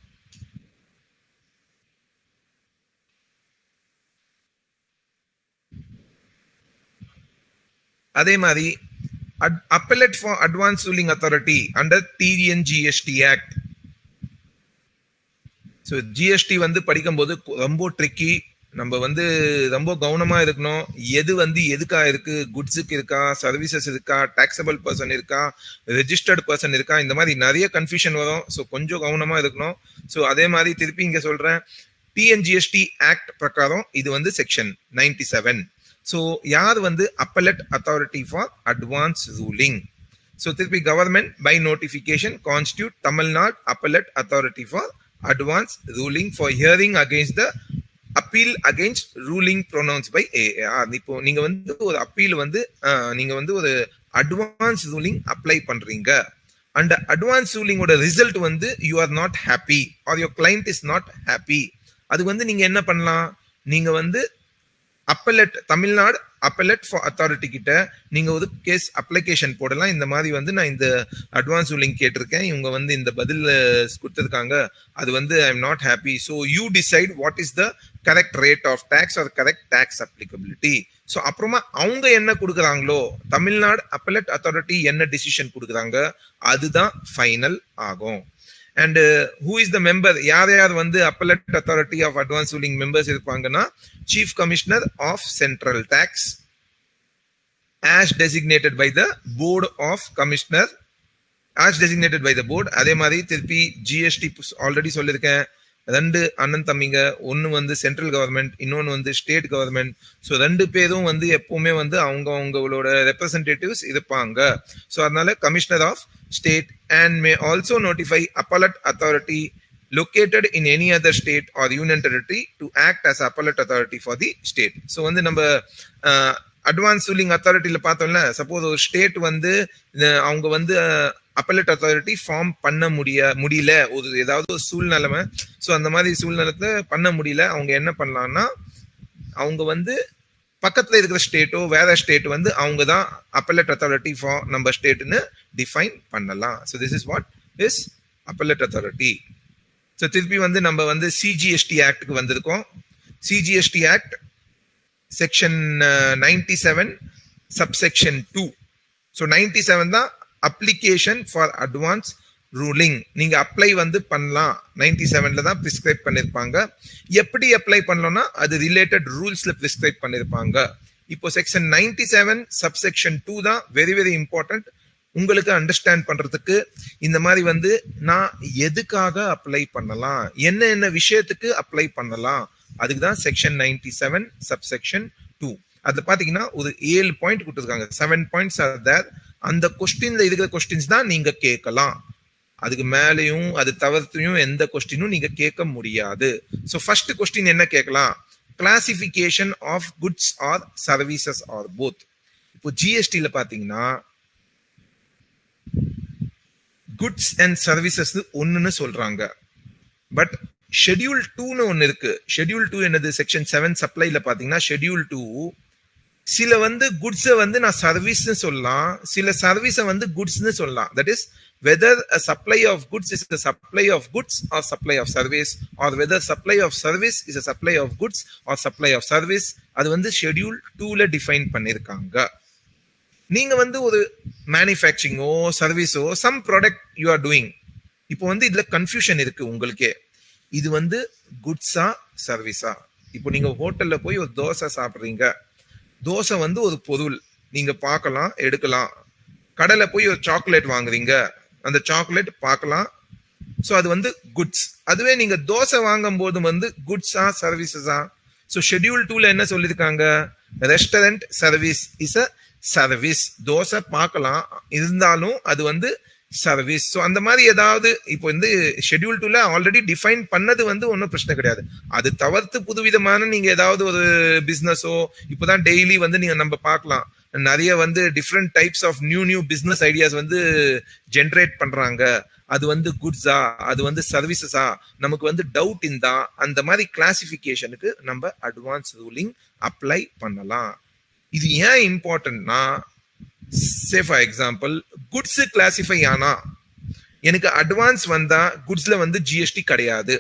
S1: அதே மாதிரி appellate for advanced ruling authority under TNGST Act. So GST வந்து படிக்கும்போது ரொம்ப ட்ரிக்கி, நம்ம வந்து ரொம்ப கவனமா இருக்கணும். எது வந்து எதுக்கா இருக்கு, குட்ஸுக்கு இருக்கா, சர்வீசஸ் இருக்கா, டாக்ஸபிள் பர்சன் இருக்கா, ரெஜிஸ்டர்ட் பர்சன் இருக்கா, இந்த மாதிரி நிறைய கன்ஃபியூஷன் வரும். ஸோ கொஞ்சம் கவனமா இருக்கணும். ஸோ அதே மாதிரி திருப்பி இங்க சொல்றேன், டிஎன்ஜிஎஸ்டி ஆக்ட் பிரகாரம் இது வந்து செக்ஷன் 97. ஸோ யார் வந்து appellate authority for advance ruling. So திருப்பி government by notification constitute Tamil Nadu appellate authority for advance ruling for hearing against the appeal against ruling pronounced by AAR. இப்போ நீங்க வந்து ஒரு அப்பீல் வந்து நீங்க வந்து ஒரு அட்வான்ஸ் ரூலிங் அப்ளை பண்றீங்க. அந்த அட்வான்ஸ் ரூலிங்கோட ரிசல்ட் வந்து you are not happy or your client is not happy. அது வந்து நீங்க என்ன பண்ணலாம், நீங்க வந்து appellate Tamil Nadu appellate for authority கிட்ட நீங்க ஒரு கேஸ் அப்ளிகேஷன் போடலாம். இந்த மாதிரி வந்து நான் இந்த அட்வான்ஸ் ரூலிங் கேட்டிருக்கேன், இவங்க வந்து இந்த பதில் கொடுத்துருக்காங்க, அது வந்து I am not happy. So you decide what is the correct rate of tax or correct tax applicability. So அப்புறமா அவங்க என்ன கொடுக்குறாங்களோ, தமிழ்நாடு அப்பலட் அத்தாரிட்டி என்ன டிசிஷன் கொடுக்குறாங்க அதுதான் ஃபைனல் ஆகும். And who is the member? யார் யார் வந்து appellate authority of advanced ruling members இருப்பாங்கன்னா, chief commissioner of central tax as designated by the board of commissioner, as designated by the board. அதே மாதிரி திருப்பி ஜிஎஸ்டி ஆல்ரெடி சொல்லியிருக்கேன், 2 அண்ணன் தம்பிங்க, ஒன்னு வந்து சென்ட்ரல் கவர்மெண்ட், இன்னொன்னு வந்து ஸ்டேட் கவர்மெண்ட். ஸோ 2 பேரும் வந்து எப்பவுமே வந்து அவங்களோட ரெப்ரசன்டேட்டிவ்ஸ் இருப்பாங்க. ஸோ அதனால commissioner of state and may also notify appellate authority located in any other state or union territory to act as appellate authority for the state. So வந்து நம்ம அட்வான்ஸ் ரூலிங் அத்தாரிட்டியில பார்த்தோம்ல, சப்போஸ் ஒரு ஸ்டேட் வந்து அவங்க வந்து அப்பலட் அத்தாரிட்டி ஃபார்ம் பண்ண முடியல, ஒரு ஏதாவது ஒரு சூழ்நிலைமை, ஸோ அந்த மாதிரி சூழ்நிலத்தை பண்ண முடியல, அவங்க என்ன பண்ணலாம்னா அவங்க வந்து பக்கத்துல இருக்கிற ஸ்டேட்டோ வேற ஸ்டேட் வந்து அவங்க தான் அப்பலட் அத்தாரிட்டி ஃபார் நம்ம ஸ்டேட்னு டிஃபைன் பண்ணலாம். So this is what is appellate authority. So திருப்பி வந்து நம்ம வந்து சிஜிஎஸ்டி ஆக்டுக்கு வந்திருக்கோம். CGST act section 97 subsection 2. So 97 தான் அப்ளிகேஷன் ஃபார் அட்வான்ஸ் ரூலிங். நீங்க அப்ளை வந்து பண்ணலாம், 97ல தான் பிரிஸ்கிரைப் பண்ணிருப்பாங்க. எப்படி அப்ளை பண்ணலாம்னா அது ரிலேட்டட் ரூல்ஸ்ல பிரிஸ்கிரைப் பண்ணிருப்பாங்க. இப்போ செக்ஷன் 97 சப்செக்ஷன் 2 தான் வெரி வெரி இம்பார்ட்டன்ட் உங்களுக்கு அண்டர்ஸ்டாண்ட் பண்றதுக்கு. இந்த மாதிரி வந்து நான் எதுக்காக அப்ளை பண்ணலாம், என்ன என்ன விஷயத்துக்கு அப்ளை பண்ணலாம், அதுக்கு தான் செக்ஷன் 97 சப்செக்ஷன் 2. அதுல பாத்தீங்கன்னா ஒரு 7 பாயிண்ட் கொடுத்துருக்காங்க, 7 பாயிண்ட்ஸ் ஆர் தேர். அந்த கொஸ்டின்ல இருக்கிற கொஸ்டின்ஸ் தான் நீங்க கேட்கலாம், அதுக்கு மேலேயும் அது தவிர்த்தையும் எந்த கொஸ்டினும் நீங்க கேட்க முடியாது. ஸோ ஃபர்ஸ்ட் கொஸ்டின் என்ன கேட்கலாம், classification of goods or services or both. இப்போ ஜிஎஸ்டில பாத்தீங்கன்னா குட்ஸ் அண்ட் சர்வீசஸ் ஒண்ணுன்னு சொல்றாங்க. பட் ஷெட்யூல் 2ன்னு ஒன்னு இருக்கு. ஷெட்யூல் 2 என்னது? செக்ஷன் 7 சப்ளைல பாத்தீங்கன்னா ஷெட்யூல் 2 சில வந்து குட்ஸை வந்து நான் சர்வீஸ்னு சொல்லலாம், சில சர்வீஸை வந்து குட்ஸ்னு சொல்லலாம். That is whether a supply of goods is a supply of goods or supply of service, or whether supply of service is a supply of goods or supply of service, அது வந்து ஷெட்யூல் 2ல டிஃபைன் பண்ணிருக்காங்க. நீங்க வந்து ஒரு மேனுஃபேக்சரிங்கோ சர்வீஸோ some product you are doing, இப்போ வந்து இதுல கன்ஃபியூஷன் இருக்கு உங்களுக்கே, இது வந்து குட்ஸா சர்வீஸா? இப்போ நீங்க ஹோட்டல்ல போய் ஒரு தோசை சாப்பிடுறீங்க, தோசை வந்து ஒரு பொருள், நீங்க பார்க்கலாம் எடுக்கலாம். கடையில போய் ஒரு சாக்லேட் வாங்குறீங்க, அந்த சாக்லேட் பார்க்கலாம், ஸோ அது வந்து குட்ஸ். அதுவே நீங்க தோசை வாங்கும் போது வந்து குட்ஸா சர்வீசஸா? ஸோ ஷெட்யூல் 2ல என்ன சொல்லியிருக்காங்க? Restaurant service is a service. Dosa பார்க்கலாம் இருந்தாலும் அது வந்து சர்வீஸ். ஸோ அந்த மாதிரி ஏதாவது இப்போ வந்து ஷெட்யூல் 2ல ஆல்ரெடி டிஃபைன் பண்ணது வந்து ஒன்றும் பிரச்சனை கிடையாது. அது தவிர்த்து புதுவிதமான நீங்க ஏதாவது ஒரு பிசினஸோ, இப்போதான் டெய்லி வந்து நீங்க நம்ம பார்க்கலாம் நிறைய வந்து different types of new business ideas வந்து ஜென்ரேட் பண்றாங்க. அது வந்து குட்ஸா, அது வந்து சர்வீசஸா, நமக்கு வந்து டவுட் இருந்தா அந்த மாதிரி கிளாசிபிகேஷனுக்கு நம்ம அட்வான்ஸ் ரூலிங் அப்ளை பண்ணலாம். இது ஏன் இம்பார்ட்டன்ட்னா, say for example goods classify ஆனா எனக்கு அட்வான்ஸ் வந்தா குட்ஸ்ல வந்து ஜிஎஸ்டி கிடையாது.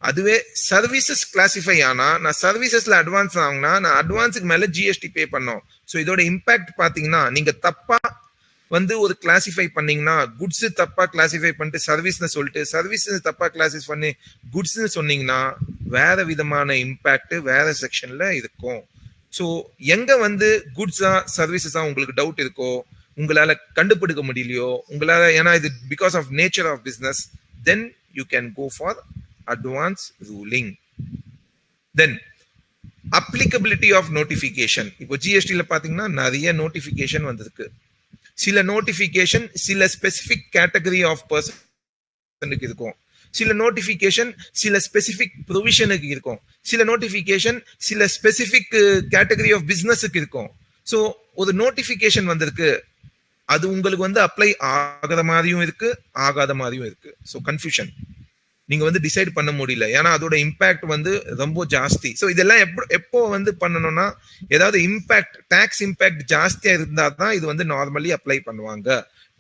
S1: அதுவே சர்வீசஸ் கிளாசிஃபை ஆனா நான் சர்வீசஸ்ல அட்வான்ஸ் வாங்கினா நான் அட்வான்ஸுக்கு மேல ஜிஎஸ்டி பே பண்ணோம். ஸோ இதோட இம்பாக்ட் பாத்தீங்கன்னா, நீங்க தப்பா வந்து ஒரு கிளாசிஃபை பண்ணீங்கன்னா, குட்ஸ் தப்பா கிளாசிஃபை பண்ணிட்டு சர்வீஸ்னு சொல்லிட்டு சர்வீஸ் தப்பா கிளாசிஃபை பண்ணி குட்ஸ்னு சொன்னீங்கன்னா வேற விதமான இம்பாக்ட் வேற செக்ஷன்ல இருக்கும். ஸோ எங்க வந்து குட்ஸா சர்வீசஸா உங்களுக்கு டவுட் இருக்கோ, உங்களால கண்டுபிடிக்க முடியலையோ, உங்களால, ஏன்னா இது because of nature of business, then you can go for advance ruling. Then applicability of notification. இப்போ ஜிஎஸ்டில பாத்தீங்கன்னா நிறைய நோட்டிபிகேஷன் வந்திருக்கு. சில நோட்டிபிகேஷன் சில ஸ்பெசிபிக் கேட்டகரி ஆஃப் பர்சனுக்கு இருக்கும், சில நோட்டிபிகேஷன் சில ஸ்பெசிபிக் ப்ரொவிஷனுக்கு இருக்கும், சில நோட்டிபிகேஷன் சில ஸ்பெசிபிக் கேட்டகரி ஆஃப் பிசினஸுக்கு இருக்கும். ஸோ ஒரு நோட்டிபிகேஷன் வந்திருக்கு, அது உங்களுக்கு வந்து அப்ளை ஆகாத மாதிரியும் இருக்கு, ஆகாத மாதிரியும் இருக்கு. ஸோ கன்ஃபியூஷன், நீங்க வந்து டிசைட் பண்ண முடியல, ஏன்னா அதோட இம்பாக்ட் வந்து ரொம்ப ஜாஸ்தி. ஸோ இதெல்லாம் எப்போ வந்து பண்ணணும்னா, ஏதாவது இம்பாக்ட் டாக்ஸ் இம்பாக்ட் ஜாஸ்தியா இருந்தா தான் இது வந்து நார்மலி அப்ளை பண்ணுவாங்க.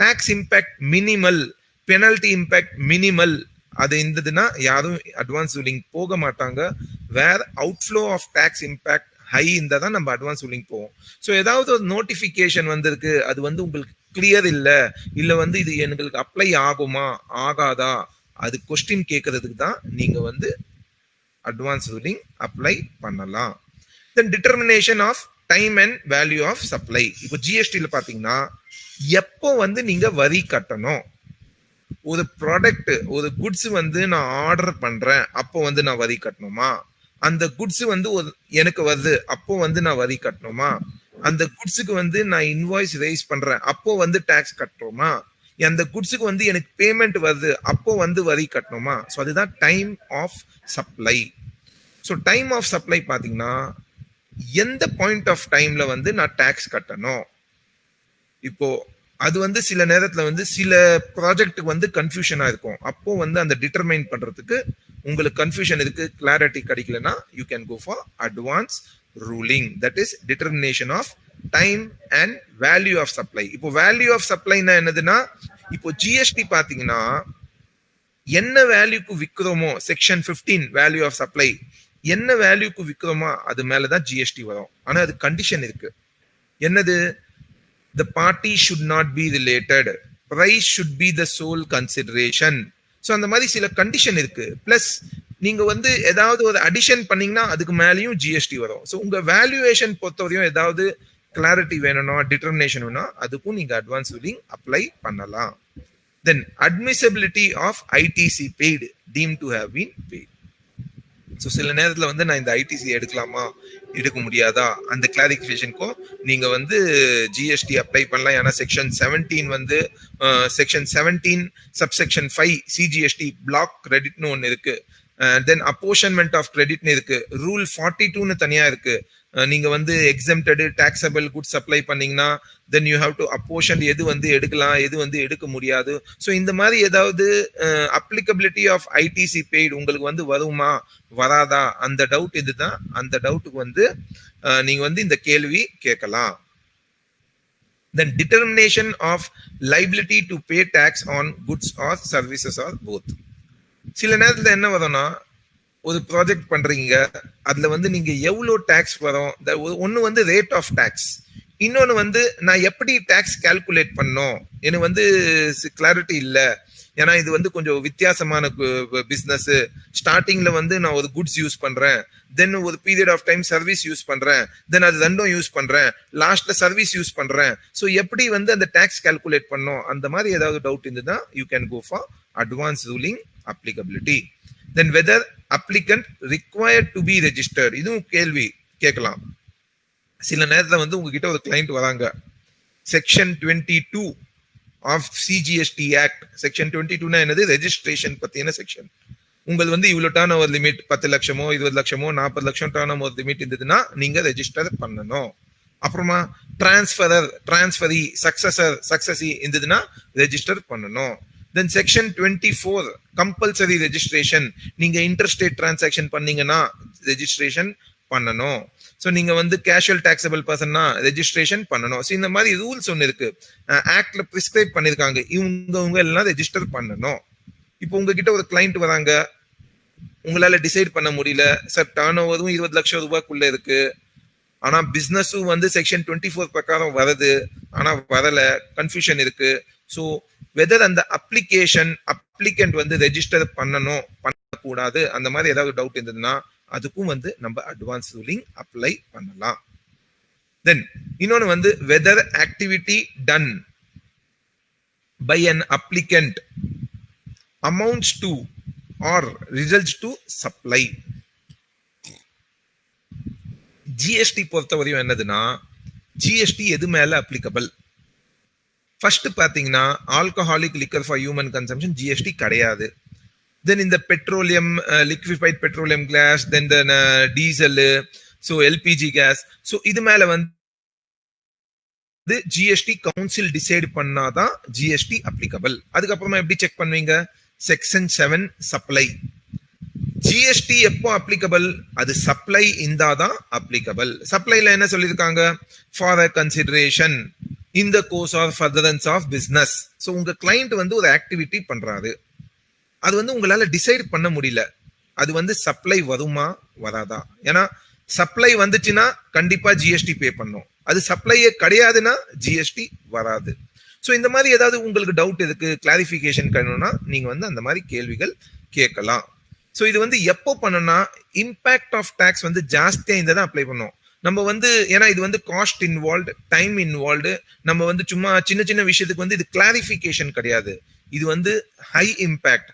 S1: Tax impact minimal, penalty impact minimal அது இருந்ததுன்னா யாரும் அட்வான்ஸ் ரூலிங் போக மாட்டாங்க. வேற outflow of tax impact high இருந்தா தான் நம்ம அட்வான்ஸ் ரூலிங் போவோம். ஸோ ஏதாவது ஒரு நோட்டிபிகேஷன் வந்திருக்கு, அது வந்து உங்களுக்கு கிளியர் இல்ல வந்து இது எங்களுக்கு அப்ளை ஆகுமா ஆகாதா, அது கொஸ்டின் கேட்கறதுக்கு தான் நீங்க வந்து அட்வான்ஸ் ரூலிங் அப்ளை பண்ணலாம். Then determination of time and value of supply. இப்போ ஜிஎஸ்டில பாத்தீங்கன்னா எப்போ வந்து நீங்க வரி கட்டணும், ஒரு ப்ராடக்ட் ஒரு குட்ஸ் வந்து நான் ஆர்டர் பண்றேன் அப்போ வந்து நான் வரி கட்டணுமா, அந்த குட்ஸ் வந்து எனக்கு வருது அப்போ வந்து நான் வரி கட்டணுமா, அந்த குட்ஸுக்கு வந்து நான் இன்வாய்ஸ் ரைஸ் பண்றேன் அப்போ வந்து டாக்ஸ் கட்டுறோமா, அந்த குட்ஸுக்கு வந்து எனக்கு பேமெண்ட் வருது அப்போ வந்து வரி கட்டணுமா. ஸோ அதுதான் time of supply. So time of supply பாத்தீங்கன்னா எந்த பாயிண்ட் ஆஃப் டைம்ல வந்து நான் டாக்ஸ் கட்டணும். இப்போ அது வந்து சில நேரத்துல வந்து சில ப்ராஜெக்ட்டுக்கு வந்து கன்ஃபியூஷனா இருக்கும், அப்போ வந்து அந்த டிட்டர்மைன் பண்றதுக்கு உங்களுக்கு கன்ஃபியூஷன் இருக்கு, கிளாரிட்டி கிடைக்கலன்னா you can go for advance ruling, that is determination of time and value of supply. இப்போ வேல்யூ ஆஃப் சப்ளைனா என்னதுன்னா, இப்போ ஜிஎஸ்டி பாத்தீங்கன்னா என்ன வேல்யூக்கு விற்கிறோமோ, செக்ஷன் 15 வேல்யூ ஆஃப் சப்ளை என்ன வேல்யூக்கு விற்கிறோமோ அது மேலதான் ஜிஎஸ்டி வரும். ஆனா அது கண்டிஷன் இருக்கு, என்னது? the party should not be related, price should be the sole consideration. So அந்த மாதிரி சில கண்டிஷன் இருக்கு. பிளஸ் நீங்க வந்து ஏதாவது ஒரு அடிஷன் பண்ணீங்கன்னா அதுக்கு மேலேயும் ஜிஎஸ்டி வரும். ஸோ உங்க வேல்யூவேஷன் பொறுத்தவரையும் ஏதாவது கிளாரிட்டி வேணும்னா, டிட்டர்மினேஷன் வேணும்னா அதுக்கும் நீங்க அட்வான்ஸ் ரூலிங் அப்ளை பண்ணலாம். Then admissibility of ITC paid deemed to have been paid. So சில நேரத்தில் வந்து நான் இந்த ஐடிசி எடுக்கலாமா எடுக்க முடியாதா, அந்த கிளாரிஃபிகேஷனுக்கும் நீங்க வந்து ஜிஎஸ்டி அப்ளை பண்ணலாம். ஏன்னா செக்ஷன் 17 வந்து செக்ஷன் 17 சப்செக்ஷன் 5 சிஜிஎஸ்டி பிளாக் கிரெடிட்னு ஒன்று இருக்கு, தென் அப்போர்ஷன்மெண்ட் ஆஃப் கிரெடிட்னு இருக்கு, ரூல் 42ன்னு தனியா இருக்கு, நீங்க வந்து எக்ஸம்டட் டாக்ஸபிள் குட்ஸ் அப்ளை பண்ணீங்கன்னா தென் யூ ஹாவ் டு அப்போர்ஷன் எது வந்து எடுக்கலாம் எது வந்து எடுக்க முடியாது. ஸோ இந்த மாதிரி ஏதாவது அப்ளிகபிலிட்டி ஆஃப் ஐடிசி பெய்டு உங்களுக்கு வந்து வருமா வராதா அந்த டவுட் இதுதான். அந்த டவுட்டுக்கு வந்து நீங்க வந்து இந்த கேள்வி கேட்கலாம். Then determination of liability to pay tax on goods or services or both. சில நேரத்தில் என்ன வரும்னா ஒரு ப்ராஜெக்ட் பண்றீங்க, அதுல வந்து நீங்க எவ்வளோ டேக்ஸ் வரும், ஒன்னு வந்து ரேட் ஆஃப் டேக்ஸ், இன்னொன்னு வந்து நான் எப்படி டேக்ஸ் கால்குலேட் பண்ணோம் எனக்கு வந்து கிளாரிட்டி இல்லை. ஏன்னா இது வந்து கொஞ்சம் வித்தியாசமான பிஸ்னஸ். ஸ்டார்டிங்ல வந்து நான் ஒரு குட்ஸ் யூஸ் பண்றேன், தென் ஒரு period of time service use பண்றேன், தென் அது ரெண்டும் யூஸ் பண்றேன், லாஸ்ட்ல சர்வீஸ் யூஸ் பண்றேன். ஸோ எப்படி வந்து அந்த டேக்ஸ் கால்குலேட் பண்ணோம் அந்த மாதிரி ஏதாவது டவுட் இருந்ததுன்னா you can go for advance ruling applicability. Then whether applicant required to be registered, இதுவும் கேள்வி கேட்கலாம். சில நேரத்தில் வந்து உங்ககிட்ட ஒரு கிளைண்ட் வராங்க, section 22 of CGST act. Section 22னா என்னது, ரெஜிஸ்ட்ரேஷன் பத்தின செக்ஷன். உங்களுக்கு வந்து இவ்வளவு டர்ன் ஓவர் லிமிட் 10 லட்சமோ 20 லட்சமோ 40 லட்சம் டர்ன் ஓவர் லிமிட் இருந்ததுன்னா நீங்க ரெஜிஸ்டர் பண்ணணும். அப்புறமா டிரான்ஸ்ஃபரி சக்சஸி இருந்ததுன்னா ரெஜிஸ்டர் பண்ணணும். Then section 24 compulsory registration, நீங்க interstate transaction பண்ணீங்கன்னா registration பண்ணணும். ஸோ நீங்க வந்து கேஷுவல் டாக்ஸபிள் பர்சன்னா ரெஜிஸ்ட்ரேஷன் பண்ணணும். ஸோ இந்த மாதிரி ரூல்ஸ் ஒன்று இருக்கு, ஆக்ட்ல பிரிஸ்கிரைப் பண்ணிருக்காங்க, இவங்க எல்லாம் ரெஜிஸ்டர் பண்ணணும். இப்போ உங்ககிட்ட ஒரு கிளைண்ட் வராங்க, உங்களால டிசைட் பண்ண முடியல, சார் டர்ன் ஓவரும் 20 லட்சம் ரூபாய்க்குள்ள இருக்கு, ஆனா பிசினஸும் வந்து செக்ஷன் 24 பிரகாரம் வருது, ஆனா வரல, கன்ஃபியூஷன் இருக்கு. ஸோ வெதர் அந்த அப்ளிகண்ட் வந்து ரெஜிஸ்டர் பண்ணணும் பண்ணக்கூடாது அந்த மாதிரி ஏதாவது டவுட் இருந்ததுன்னா அதுக்கும் வந்து நம்ம அட்வான்ஸ் ரூலிங் அப்ளை பண்ணலாம். தென் இன்னொன்னு வந்து whether activity done by an applicant amounts to or results to supply. GST பொறுத்தவரையும் என்னதுன்னா, ஜிஎஸ்டி எது மேல அப்ளிகபிள்? ஃபர்ஸ்ட் பாத்தீங்கன்னா alcoholic liquor for human consumption GST கிடையாது. தென் இந்த petroleum liquefied petroleum gas, then diesel, so LPG gas, so இது மேல வந்து ஜிஎஸ்டி கவுன்சில் டிசைட் பண்ணாதான் ஜிஎஸ்டி அப்ளிகபிள். அதுக்கப்புறமா எப்படி செக் பண்ணுவீங்க, செக்ஷன் 7 சப்ளை. ஜிஎஸ்டி எப்போ அப்ளிகபிள், அது சப்ளை இருந்தாதான் அப்ளிகபிள். சப்ளைல என்ன சொல்லியிருக்காங்க, for a consideration in the course of furtherance of business. So உங்க கிளைண்ட் வந்து ஒரு ஆக்டிவிட்டி பண்றாரு, அது வந்து உங்களால டிசைட் பண்ண முடியல, அது வந்து சப்ளை வருமா வராதா? ஏன்னா சப்ளை வந்துச்சுன்னா கண்டிப்பா ஜிஎஸ்டி பே பண்ணும், அது சப்ளையே கிடையாதுன்னா ஜிஎஸ்டி வராது. ஸோ இந்த மாதிரி ஏதாவது உங்களுக்கு டவுட் இருக்கு, கிளாரிஃபிகேஷன் வேணும்னா நீங்க வந்து அந்த மாதிரி கேள்விகள் கேட்கலாம். ஸோ இது வந்து எப்போ பண்ணணும்னா இம்பாக்ட் ஆஃப் டேக்ஸ் வந்து ஜாஸ்தியா இருந்தால் அப்ளை பண்ணும். நம்ம வந்து ஏன்னா இது வந்து காஸ்ட் இன்வால்வ்டு, டைம் இன்வால்வ்டு, நம்ம வந்து சும்மா சின்ன சின்ன விஷயத்துக்கு வந்து இது கிளாரிஃபிகேஷன் கிடையாது, இது வந்து ஹை இம்பாக்ட்.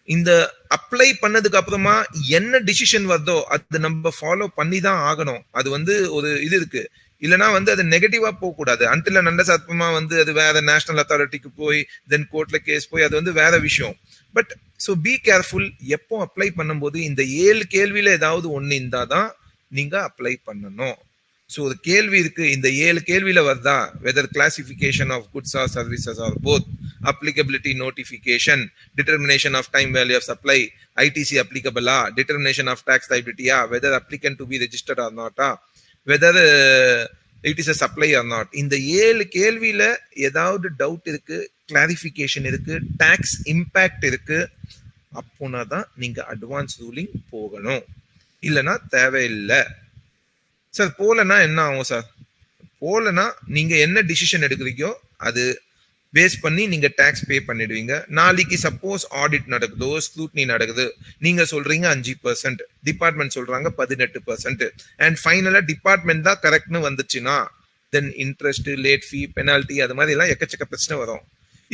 S1: இந்த அப்ளை பண்ணதுக்கு அப்புறமா என்ன டிசிஷன் வருதோ அது நம்ம ஃபாலோ பண்ணி தான் ஆகணும். அது வந்து ஒரு இது இருக்கு, இல்லைன்னா வந்து அது நெகட்டிவா போகக்கூடாது. அன்டில் நல்ல சத்தமா வந்து அது வேற நேஷனல் அத்தாரிட்டிக்கு போய் தென் கோர்ட்ல கேஸ் போய் அது வந்து வேற விஷயம். பட் ஸோ பி கேர்ஃபுல், எப்போ அப்ளை பண்ணும்போது இந்த 7 கேள்வியில ஏதாவது ஒன்று இருந்தாதான் நீங்க அப்ளை பண்ணணும். ஸோ ஒரு கேள்வி இருக்கு, இந்த 7 கேள்வியில வருதா, whether classification of goods or services or both, applicability notification, determination of time value of supply, ITC applicable, determination of tax liability, whether applicant to be registered or not, whether it is a supply or not. இந்த 7 கேள்வியில ஏதாவது டவுட் இருக்கு, கிளாரிஃபிகேஷன் இருக்கு, டாக்ஸ் இம்பாக்ட் இருக்கு, அப்போனா தான் நீங்க அட்வான்ஸ் ரூலிங் போகணும், இல்லைன்னா தேவையில்லை. சார் போலனா என்ன ஆகும் சார்? போலனா நீங்க என்ன டிசிஷன் எடுக்கிறீங்கோ அது பேஸ் பண்ணி நீங்க டாக்ஸ் பே பண்ணிடுவீங்க. நாளைக்கு சப்போஸ் ஆடிட் நடக்குதோ, ஸ்க்ரூட்னி நடக்குது, நீங்க சொல்றீங்க 5%, டிபார்ட்மெண்ட் சொல்றாங்க 18%, அண்ட் ஃபைனலா டிபார்ட்மெண்ட் தான் கரெக்ட்னு வந்துச்சுன்னா தென் இன்ட்ரெஸ்ட், லேட் ஃபீ, பெனால்டி, அது மாதிரி எல்லாம் எக்கச்சக்க பிரச்சனை வரும்.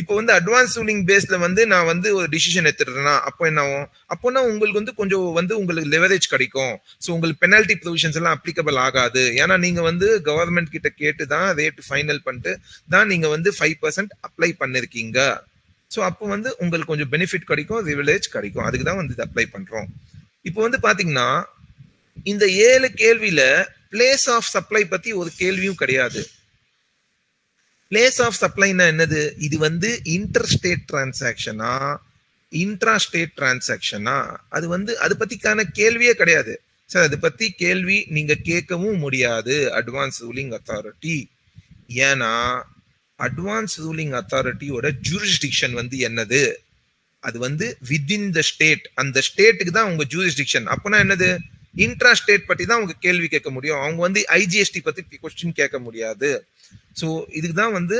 S1: இப்போ வந்து அட்வான்ஸ் ரூலிங் பேஸ்ல வந்து நான் வந்து ஒரு டிசிஷன் எடுத்துட்டேன்னா அப்போ என்ன ஆகும், அப்போனா உங்களுக்கு வந்து கொஞ்சம் வந்து உங்களுக்கு லெவரேஜ் கிடைக்கும். ஸோ உங்களுக்கு பெனால்டி ப்ரொவிஷன்ஸ் எல்லாம் அப்ளிகபிள் ஆகாது. ஏன்னா நீங்க வந்து கவர்மெண்ட் கிட்ட கேட்டு தான் ரேட் ஃபைனல் பண்ணிட்டு தான் நீங்க வந்து 5% அப்ளை பண்ணிருக்கீங்க. ஸோ அப்போ வந்து உங்களுக்கு கொஞ்சம் பெனிஃபிட் கிடைக்கும், ரிவிலேஜ் கிடைக்கும். அதுக்கு தான் வந்து இது அப்ளை பண்றோம். இப்போ வந்து பாத்தீங்கன்னா இந்த 7 கேள்வியில பிளேஸ் ஆஃப் சப்ளை பத்தி ஒரு கேள்வியும் கிடையாது. பிளேஸ் ஆஃப் சப்ளைனா என்னது? இது வந்து இன்டர் ஸ்டேட் டிரான்சாக்ஷனா இன்ட்ரா ஸ்டேட் டிரான்சாக்ஷனா? அது வந்து அது பத்திக்கான கேள்வியே கிடையாது சார். அது பத்தி கேள்வி நீங்க கேட்கவும் முடியாது அட்வான்ஸ் ரூலிங் அத்தாரிட்டி. ஏன்னா அட்வான்ஸ் ரூலிங் அத்தாரிட்டியோட ஜூரிஸ்டிக்ஷன் வந்து என்னது? அது வந்து வித்தின் த ஸ்டேட். அந்த ஸ்டேட்டுக்கு தான் உங்க ஜூரிஸ்டிக்ஷன். அப்பனா என்னது? இன்ட்ரா ஸ்டேட் பத்தி தான் அவங்க கேள்வி கேட்க முடியும். அவங்க வந்து ஐஜிஎஸ்டி பத்தி கொஸ்டின் கேட்க முடியாது. ஸோ இதுக்கு தான் வந்து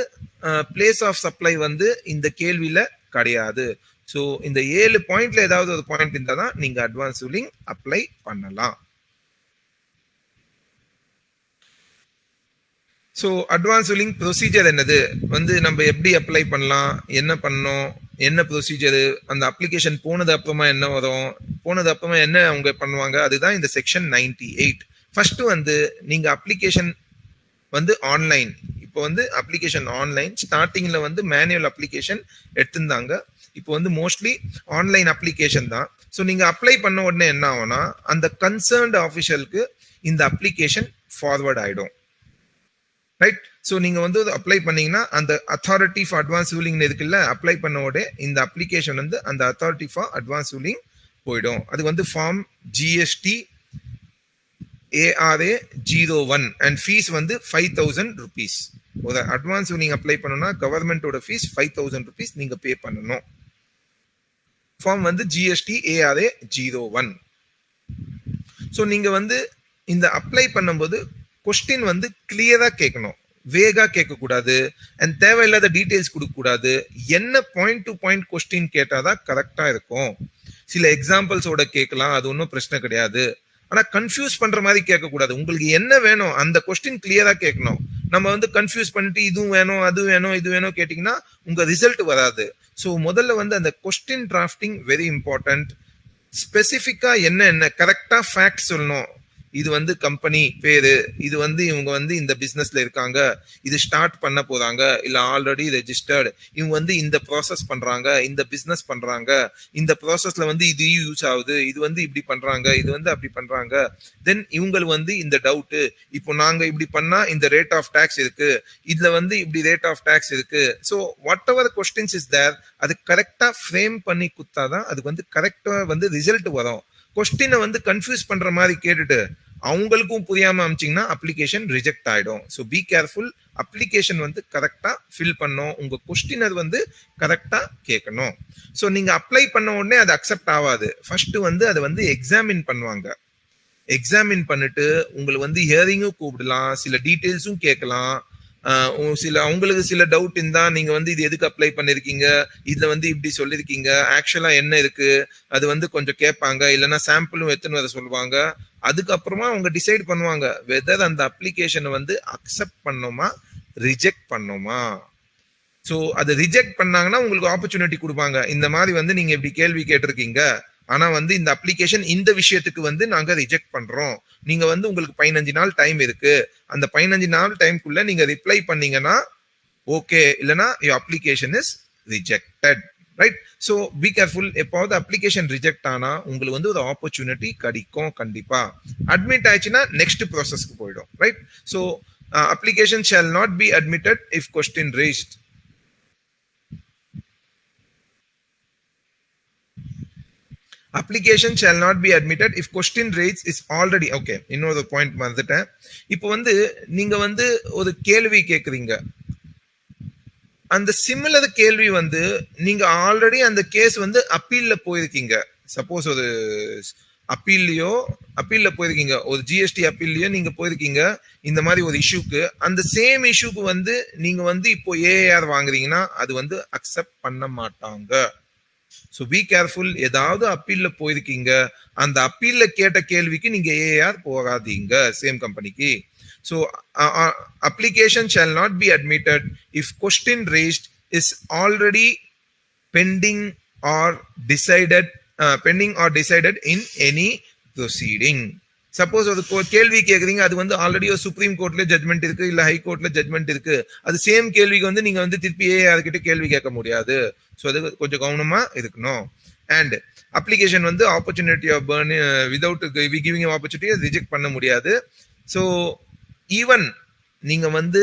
S1: பிளேஸ் ஆஃப் சப்ளை வந்து இந்த கேள்வியில கிடையாது. ஸோ இந்த 7 பாயிண்ட்ல ஏதாவது ஒரு பாயிண்ட் இருந்தா தான் நீங்க அட்வான்ஸ் ரூலிங் அப்ளை பண்ணலாம். ஸோ அட்வான்ஸ் ரூலிங் ப்ரொசீஜர் என்னது வந்து நம்ம எப்படி அப்ளை பண்ணலாம், என்ன பண்ணணும், என்ன ப்ரொசீஜரு, அந்த அப்ளிகேஷன் போனது அப்புறமா என்ன வரும், போனது அப்புறமா என்ன அவங்க பண்ணுவாங்க, அதுதான் இந்த செக்ஷன் 98. ஃபர்ஸ்ட் வந்து நீங்க அப்ளிகேஷன் வந்து ஆன்லைன். இப்போ வந்து அப்ளிகேஷன் ஆன்லைன். ஸ்டார்டிங்ல வந்து மேனுவல் அப்ளிகேஷன் எடுத்திருந்தாங்க. இப்போ வந்து மோஸ்ட்லி ஆன்லைன் அப்ளிகேஷன் தான். ஸோ நீங்க அப்ளை பண்ண உடனே என்ன ஆகும்னா அந்த கன்சர்ன்ட் ஆஃபீஷியலுக்கு இந்த அப்ளிகேஷன் ஃபார்வர்ட் ஆயிடும். ரைட். ஸோ நீங்க வந்து அப்ளை பண்ணீங்கன்னா அந்த அத்தாரிட்டி ஃபார் அட்வான்ஸ் ரூலிங் இருக்குல்ல, அப்ளை பண்ண உடனே இந்த அப்ளிகேஷன் வந்து அந்த அத்தாரிட்டி ஃபார் அட்வான்ஸ் ரூலிங் போயிடும். அது வந்து form GST ARA 01 and fees வந்து 5000 rupees. ஒரு அட்வான்ஸ் ரூலிங் அப்ளை பண்ணணும்னா கவர்மெண்டோட ஃபீஸ் 5000 rupees நீங்க பே பண்ணணும். ஃபார்ம் வந்து ஜிஎஸ்டி ARA 01. ஸோ நீங்க வந்து இந்த அப்ளை பண்ணும்போது கொஸ்டின் வந்து கிளியரா கேட்கணும், வேகா கேட்கக்கூடாது, அண்ட் தேவையில்லாத டீடைல்ஸ் கொடுக்கக்கூடாது. என்ன பாயிண்ட் டு பாயிண்ட் கொஸ்டின் கேட்டாதான் கரெக்டா இருக்கும். சில எக்ஸாம்பிள்ஸோட கேட்கலாம், அது ஒன்றும் பிரச்சனை கிடையாது. ஆனா கன்ஃபியூஸ் பண்ற மாதிரி கேட்கக்கூடாது. உங்களுக்கு என்ன வேணும் அந்த கொஸ்டின் கிளியரா கேட்கணும். நம்ம வந்து கன்ஃபியூஸ் பண்ணிட்டு இதுவும் வேணும் அது வேணும் இது வேணும் கேட்டீங்கன்னா உங்க ரிசல்ட் வராது. ஸோ முதல்ல வந்து அந்த கொஸ்டின் டிராஃப்டிங் வெரி இம்பார்ட்டன்ட். ஸ்பெசிஃபிக்கா என்ன கரெக்டா ஃபேக்ட் சொல்லணும். இது வந்து கம்பெனி பேரு, இது வந்து இவங்க வந்து இந்த பிசினஸ்ல இருக்காங்க, இது ஸ்டார்ட் பண்ண போறாங்க, இல்ல ஆல்ரெடி ரெஜிஸ்டர்டு, இவங்க வந்து இந்த ப்ராசஸ் பண்றாங்க, இந்த பிசினஸ் பண்றாங்க, இந்த ப்ராசஸ்ல வந்து இது யூஸ் ஆகுது, இது வந்து இப்படி பண்றாங்க, இது வந்து அப்படி பண்றாங்க. தென் இவங்க வந்து இந்த டவுட், இப்போ நாங்க இப்படி பண்ணா இந்த ரேட் ஆஃப் டாக்ஸ் இருக்கு, இதுல வந்து இப்படி ரேட் ஆஃப் டாக்ஸ் இருக்கு. So whatever questions is there, அது கரெக்டா ஃப்ரேம் பண்ணி குத்தாதான் அதுக்கு வந்து கரெக்டா வந்து ரிசல்ட் வரும். கொஸ்டினை வந்து கன்ஃபியூஸ் பண்ற மாதிரி கேட்டுட்டு அவங்களுக்கும் புரியாம அமிச்சிங்கன்னா அப்ளிகேஷன் ரிஜெக்ட் ஆயிடும். So be careful. அப்ளிகேஷன் வந்து கரெக்டா ஃபில் பண்ணும், உங்க கொஸ்டினர் வந்து கரெக்டா கேட்கணும். ஸோ நீங்க அப்ளை பண்ண உடனே அது அக்செப்ட் ஆகாது. ஃபர்ஸ்ட் வந்து அதை வந்து எக்ஸாமின் பண்ணுவாங்க. எக்ஸாமின் பண்ணிட்டு உங்களுக்கு வந்து ஹியரிங்கும் கூப்பிடலாம், சில டீட்டெயில்ஸும் கேட்கலாம். சில அவங்களுக்கு சில டவுட் இருந்தா நீங்க வந்து இது எதுக்கு அப்ளை பண்ணிருக்கீங்க, இதுல வந்து இப்படி சொல்லிருக்கீங்க, ஆக்சுவலா என்ன இருக்கு, அது வந்து கொஞ்சம் கேட்பாங்க. இல்லைன்னா சாம்பிளும் எத்தனை வர சொல்லுவாங்க. அதுக்கப்புறமா அவங்க டிசைட் பண்ணுவாங்க வெதர் அந்த அப்ளிகேஷனை வந்து அக்செப்ட் பண்ணோமா ரிஜெக்ட் பண்ணோமா. ஸோ அதை ரிஜெக்ட் பண்ணாங்கன்னா உங்களுக்கு ஆப்பர்ச்சுனிட்டி கொடுப்பாங்க. இந்த மாதிரி வந்து நீங்க இப்படி கேள்வி கேட்டிருக்கீங்க, ஆனா வந்து இந்த அப்ளிகேஷன் இந்த விஷயத்துக்கு வந்து நாங்க ரிஜெக்ட் பண்றோம், நீங்க வந்து உங்களுக்கு 15 நாள் டைம் இருக்கு, அந்த 15 நாள் டைம்குள்ள நீங்க ரிப்ளை பண்ணீங்கன்னா ஓகே, இல்லைன்னா your application is rejected. Right. So be careful. எப்போது அப்ளிகேஷன் ரிஜெக்ட் ஆனா உங்களுக்கு வந்து ஒரு ஆப்பர்ச்சுனிட்டி கிடைக்கும் கண்டிப்பா. அட்மிட் ஆயிடுச்சுன்னா நெக்ஸ்ட் ப்ராசஸ்க்கு போயிடும். Right. So application shall not be admitted if question rest. Application shall not be admitted if question raised is already okay. இன்னொரு பாயிண்ட் மறந்துட்டேன். இப்போ வந்து நீங்க வந்து ஒரு கேள்வி கேக்குறீங்க, அந்த சிமிலர் கேள்வி வந்து நீங்க ஆல்ரெடி அந்த கேஸ் வந்து அப்பீல்ல போயிருக்கீங்க. சப்போஸ் ஒரு அப்பீல்ல போயிருக்கீங்க, ஒரு ஜிஎஸ்டி அப்பீல்லையோ நீங்க போயிருக்கீங்க இந்த மாதிரி ஒரு இஷ்யூக்கு. அந்த சேம் இஷ்யூக்கு வந்து நீங்க வந்து இப்போ ஏஆர் வாங்குறீங்கன்னா அது வந்து அக்செப்ட் பண்ண மாட்டாங்க. So be careful. ஏதாவது அப்பீல்ல போயிருக்கீங்க, அந்த அப்பீல்ல கேட்ட கேள்விக்கு நீங்க ஏஆர் போகாதீங்க சேம் கம்பெனிக்கு. So application shall not be admitted if question raised is already pending or decided in any proceeding. Suppose ஒரு கேள்வி கேட்குறீங்க, அது வந்து ஆல்ரெடி ஒரு சுப்ரீம் கோர்ட்ல ஜட்மெண்ட் இருக்கு, இல்ல ஹை கோர்ட்ல ஜட்மெண்ட் இருக்கு, அது சேம் கேள்விக்கு வந்து நீங்க வந்து திருப்பி அதுக்கிட்ட கேள்வி கேட்க முடியாது. ஸோ அது கொஞ்சம் கவனமா இருக்கணும். அண்ட் அப்ளிகேஷன் வந்து opportunity of burn without giving opportunity reject பண்ண முடியாது. ஸோ ஈவன் நீங்க வந்து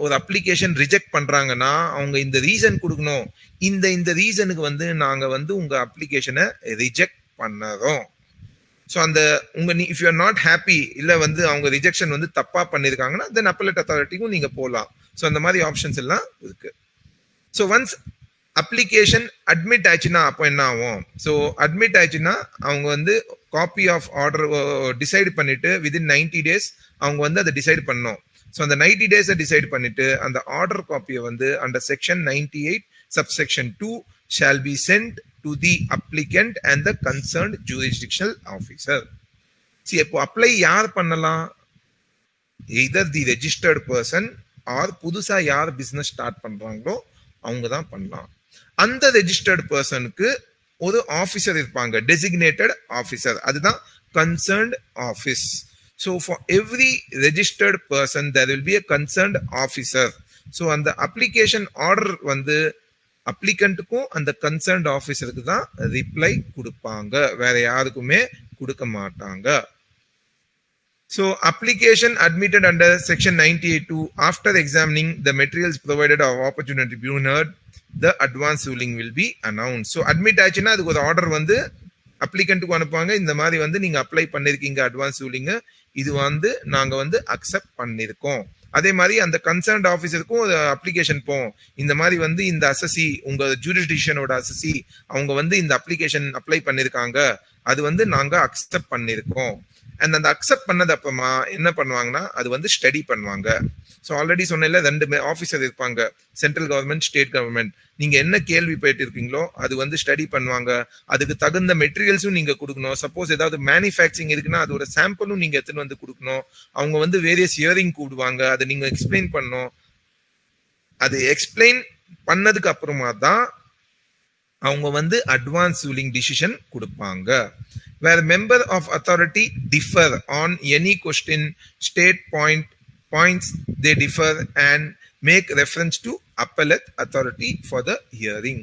S1: ஒரு அப்ளிகேஷன் ரிஜெக்ட் பண்றாங்கன்னா அவங்க இந்த ரீசன் கொடுக்கணும், இந்த ரீசனுக்கு வந்து நாங்க வந்து உங்க அப்ளிகேஷனை ரிஜெக்ட் பண்ணறோம். ஸோ அந்த உங்க if you are not happy, இல்ல வந்து அவங்க ரிஜெக்ஷன் வந்து தப்பா பண்ணிருக்காங்கன்னா தென் அப்பலேட் அத்தாரிட்டிக்கும் நீங்க போகலாம். ஸோ அந்த மாதிரி ஆப்ஷன்ஸ் எல்லாம் இருக்கு. ஸோ ஒன்ஸ் அப்ளிகேஷன் அட்மிட் ஆச்சுன்னா அப்போ என்ன ஆகும்? ஸோ அட்மிட் ஆச்சுன்னா அவங்க வந்து காப்பி ஆஃப் ஆர்டர் டிசைட் பண்ணிட்டு விதின் 90 days அவங்க வந்து அதை டிசைட் பண்ணணும். ஸோ அந்த 90 days டிசைட் பண்ணிட்டு அந்த ஆர்டர் காப்பியை வந்து under section 98 subsection 2 shall be sent to the applicant and the concerned jurisdictional officer. See, இப்போ அப்ளை யார் பண்ணலாம்? either the registered person or புதுசா யார் பிசினஸ் ஸ்டார்ட் பண்றாங்களோ அவங்க தான் பண்ணலாம். அந்த ரெஜிஸ்டர்ட் பர்சனுக்கு ஒரு ஆபீசர் இருப்பாங்க, டெசிக்னேட்டட் ஆபீசர், அதுதான் concerned office. So for every registered person there will be a concerned officer. So அந்த அப்ளிகேஷன் ஆர்டர் வந்து அப்ளிகண்ட்டுக்கும் அந்த கன்சர்ன்ட் ஆபீசருக்கு தான் ரிப்ளை கொடுப்பாங்க, வேற யாருக்குமே கொடுக்க மாட்டாங்க. So application admitted under section 98(2) after examining the materials provided of opportunity being heard, the advance ruling will be announced. So admit ஆச்சுன்னா அதுக்கு ஒரு ஆர்டர் வந்து அப்ளிகண்ட்டுக்கு அனுப்புவாங்க, இந்த மாதிரி வந்து நீங்க அப்ளை பண்ணிருக்கீங்க அட்வான்ஸ் ரூலிங், இது வந்து நாங்க வந்து அக்செப்ட் பண்ணிருக்கோம். அதே மாதிரி அந்த கன்சர்ன்ட் ஆபீசருக்கும் ஒரு அப்ளிகேஷன் போகும், இந்த மாதிரி வந்து இந்த அசசி உங்க ஜூரிஸ்டிக்ஷனோட அசசி அவங்க வந்து இந்த அப்ளிகேஷன் அப்ளை பண்ணிருக்காங்க, அது வந்து நாங்க அக்செப்ட் பண்ணிருக்கோம். அண்ட் அந்த அக்செப்ட் பண்ணது அப்புறமா என்ன பண்ணுவாங்கன்னா அது வந்து ஸ்டடி பண்ணுவாங்க. ஸோ ஆல்ரெடி சொன்னேன்ல 2 ஆஃபீஸர் இருப்பாங்க, சென்ட்ரல் கவர்மெண்ட், ஸ்டேட் கவர்மெண்ட். நீங்க என்ன கேள்வி போயிட்டு இருக்கீங்களோ அது வந்து ஸ்டடி பண்ணுவாங்க, அதுக்கு தகுந்த மெட்டீரியல்ஸும் நீங்க கொடுக்கணும். சப்போஸ் ஏதாவது மேனுஃபேக்சரிங் இருக்குன்னா அதோட சாம்பிளும் நீங்க எடுத்துன்னு வந்து கொடுக்கணும். அவங்க வந்து வேரியஸ் ஹியரிங் கூடுவாங்க, அதை நீங்க எக்ஸ்பிளைன் பண்ணணும். அது எக்ஸ்பிளைன் பண்ணதுக்கு அப்புறமா தான் அவங்க வந்து அட்வான்ஸ் ரூலிங் டிசிஷன் கொடுப்பாங்க. Where member of authority differ on any question, state points they differ and make reference to appellate authority for the hearing.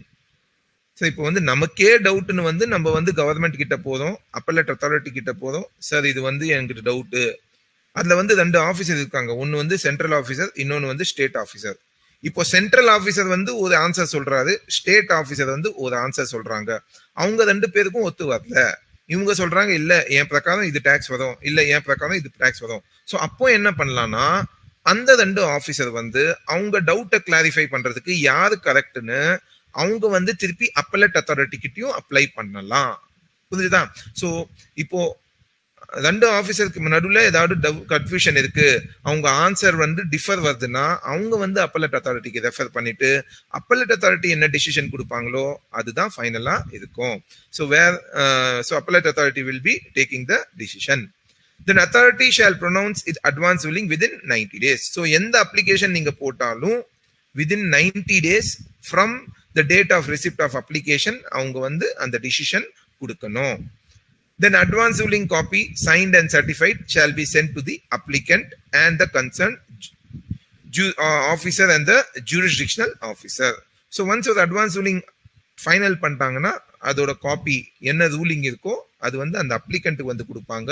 S1: So இப்போ வந்து நமக்கே டவுட்னு வந்து நம்ம வந்து கவர்மெண்ட் கிட்ட போதும், அப்பல்லட் அத்தாரிட்டி கிட்ட போதும், சார் இது வந்து எனக்கு டவுட்டு. அதுல வந்து 2 ஆபீசர் இருக்காங்க, ஒன்னு வந்து சென்ட்ரல் ஆபீசர், இன்னொன்னு வந்து ஸ்டேட் ஆபீசர். இப்போ சென்ட்ரல் ஆபீசர் வந்து ஒரு ஆன்சர் சொல்றாரு, ஸ்டேட் ஆபீசர் வந்து ஒரு ஆன்சர் சொல்றாங்க. அவங்க 2 பேருக்கும் ஒத்து வரல. இவங்க சொல்றாங்க இல்ல என் பிரகாரம் இது டாக்ஸ் வரும், இல்ல என் பிரகாரம் இது டாக்ஸ் வரும். சோ அப்போ என்ன பண்ணலாம்னா அந்த 2 ஆபீசர் வந்து அவங்க டவுட்டை கிளாரிஃபை பண்றதுக்கு யாரு கரெக்ட்னு அவங்க வந்து திருப்பி அப்பல்லட் அத்தாரிட்டி கிட்டயும் அப்ளை பண்ணலாம். புரிஞ்சுதா? சோ இப்போ 2 ஆபீசருக்கு நடுவுல ஏதாவது கன்ஃபியூஷன் இருக்கு, அவங்க ஆன்சர் வந்து டிஃபர் வருதுன்னா அவங்க வந்து அப்பல்லட் அத்தாரிட்டிக்கு ரெஃபர் பண்ணிட்டு அப்பல்லட் அத்தாரிட்டி என்ன டிசிஷன் கொடுப்பாங்களோ அதுதான் ஃபைனலா இருக்கும். So where so appellate authority will be taking the decision. Then authority shall pronounce its advance ruling within 90 days. So எந்த application நீங்க போட்டாலும் within 90 days from the date of receipt of application அவங்க வந்து அந்த decision கொடுக்கணும். Then advance ruling copy signed and certified shall be sent to the applicant and the concerned officer and the jurisdictional officer. So once the advance ruling final பண்ணிட்டாங்கன்னா அதோட காப்பி என்ன ரூலிங் இருக்கோ அது வந்து அந்த அப்ளிகண்ட்டுக்கு வந்து கொடுப்பாங்க,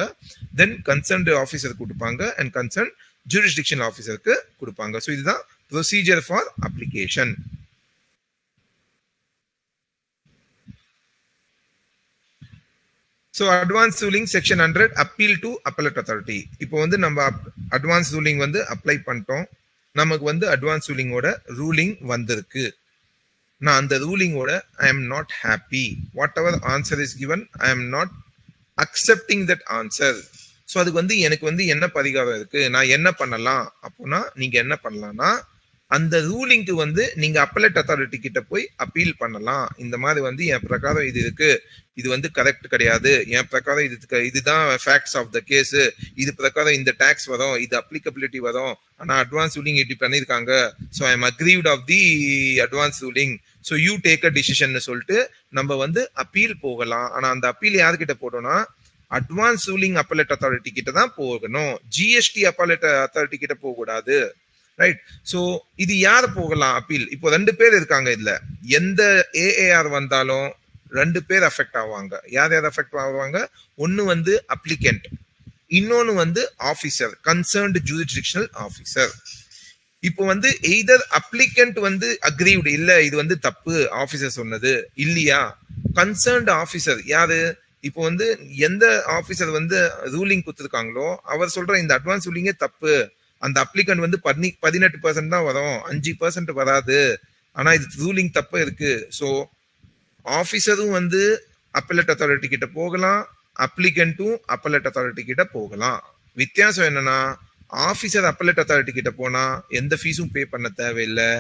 S1: தென் கன்சர்ன்ட் ஆஃபீஸருக்கு கொடுப்பாங்க அண்ட் கன்சர்ன் ஜூரிஸ்டிக்ஷன் ஆஃபீஸருக்கு கொடுப்பாங்க. ஸோ இதுதான் procedure for application. So advance ruling section 100 appeal to appellate authority. இப்போ வந்து நம்ம அட்வான்ஸ் ரூலிங் வந்து அப்ளை பண்ணிட்டோம், நமக்கு வந்து அட்வான்ஸ் ரூலிங்கோட ரூலிங் வந்திருக்கு. நான் அந்த ரூலிங்கோட I am not happy, whatever answer is given I am not accepting that answer. So அதுக்கு வந்து எனக்கு வந்து என்ன பரிகாரம் இருக்கு, நான் என்ன பண்ணலாம் அப்படின்னா நீங்க என்ன பண்ணலாம்னா அந்த ரூலிங்க்கு வந்து நீங்க அப்பல்லட் அத்தாரிட்டி கிட்ட போய் அப்பீல் பண்ணலாம். இந்த மாதிரி வந்து என் பிரகாரம் இது இருக்கு, இது வந்து கரெக்ட் கிடையாது, என் பிரகாரம் இதுதான் ஃபேக்ட்ஸ் ஆஃப் த கேஸ், இது பிரகாரம் இந்த டாக்ஸ் வரும், இது அப்ளிகபிலிட்டி வரும், ஆனா அட்வான்ஸ் ரூலிங் இப்படி பண்ணிருக்காங்க, so I am aggrieved of the advance ruling, so you take a decision சொல்லிட்டு நம்ம வந்து அப்பீல் போகலாம். ஆனா அந்த அப்பீல் யாருக்கிட்ட போட்டோம்னா அட்வான்ஸ் ரூலிங் அப்பல்லட் அத்தாரிட்டி கிட்ட தான் போகணும், ஜிஎஸ்டி அப்பல்லட் அத்தாரிட்டி கிட்ட போக கூடாது. ரைட்? சோ இது யார் போகலாம் அப்பீல்? இப்போ 2 பேர் இருக்காங்க இதுல, எந்த ஏஏஆர் வந்தாலும் 2 பேர் அஃபெக்ட் ஆவாங்க. யார் யார் அஃபெக்ட் ஆவாங்க? ஒன்னு வந்து அப்ளிகண்ட், இன்னொன்னு வந்து ஆபீசர், கன்சர்ன்டு ஜூரிஸ்டிக்ஷனல் ஆபீசர். இப்போ வந்து எய்தர் அப்ளிகண்ட் வந்து அக்ரீவ்டு, இல்ல இது வந்து தப்பு ஆபீசர் சொன்னது இல்லையா, கன்சர்ன்டு ஆபீசர் யாரு, இப்போ வந்து எந்த ஆபீசர் வந்து ரூலிங் கொடுத்துருக்காங்களோ அவர் சொல்ற இந்த அட்வான்ஸ் ரூலிங்கே தப்பு, அந்த அப்ளிகண்ட் வந்து 18% தான் வரும், 5% வராது, ஆனா இது ரூலிங் தப்பு இருக்கு. ஸோ ஆபீசரும் வந்து அப்பலட் அத்தாரிட்டி கிட்ட போகலாம், அப்ளிகண்ட்டும் அப்பலட் அத்தாரிட்டி கிட்ட போகலாம். வித்தியாசம் என்னன்னா, ஆபீசர் அப்பலட் அத்தாரிட்டி கிட்ட போனா எந்த ஃபீஸும் பே பண்ண தேவையில்லை.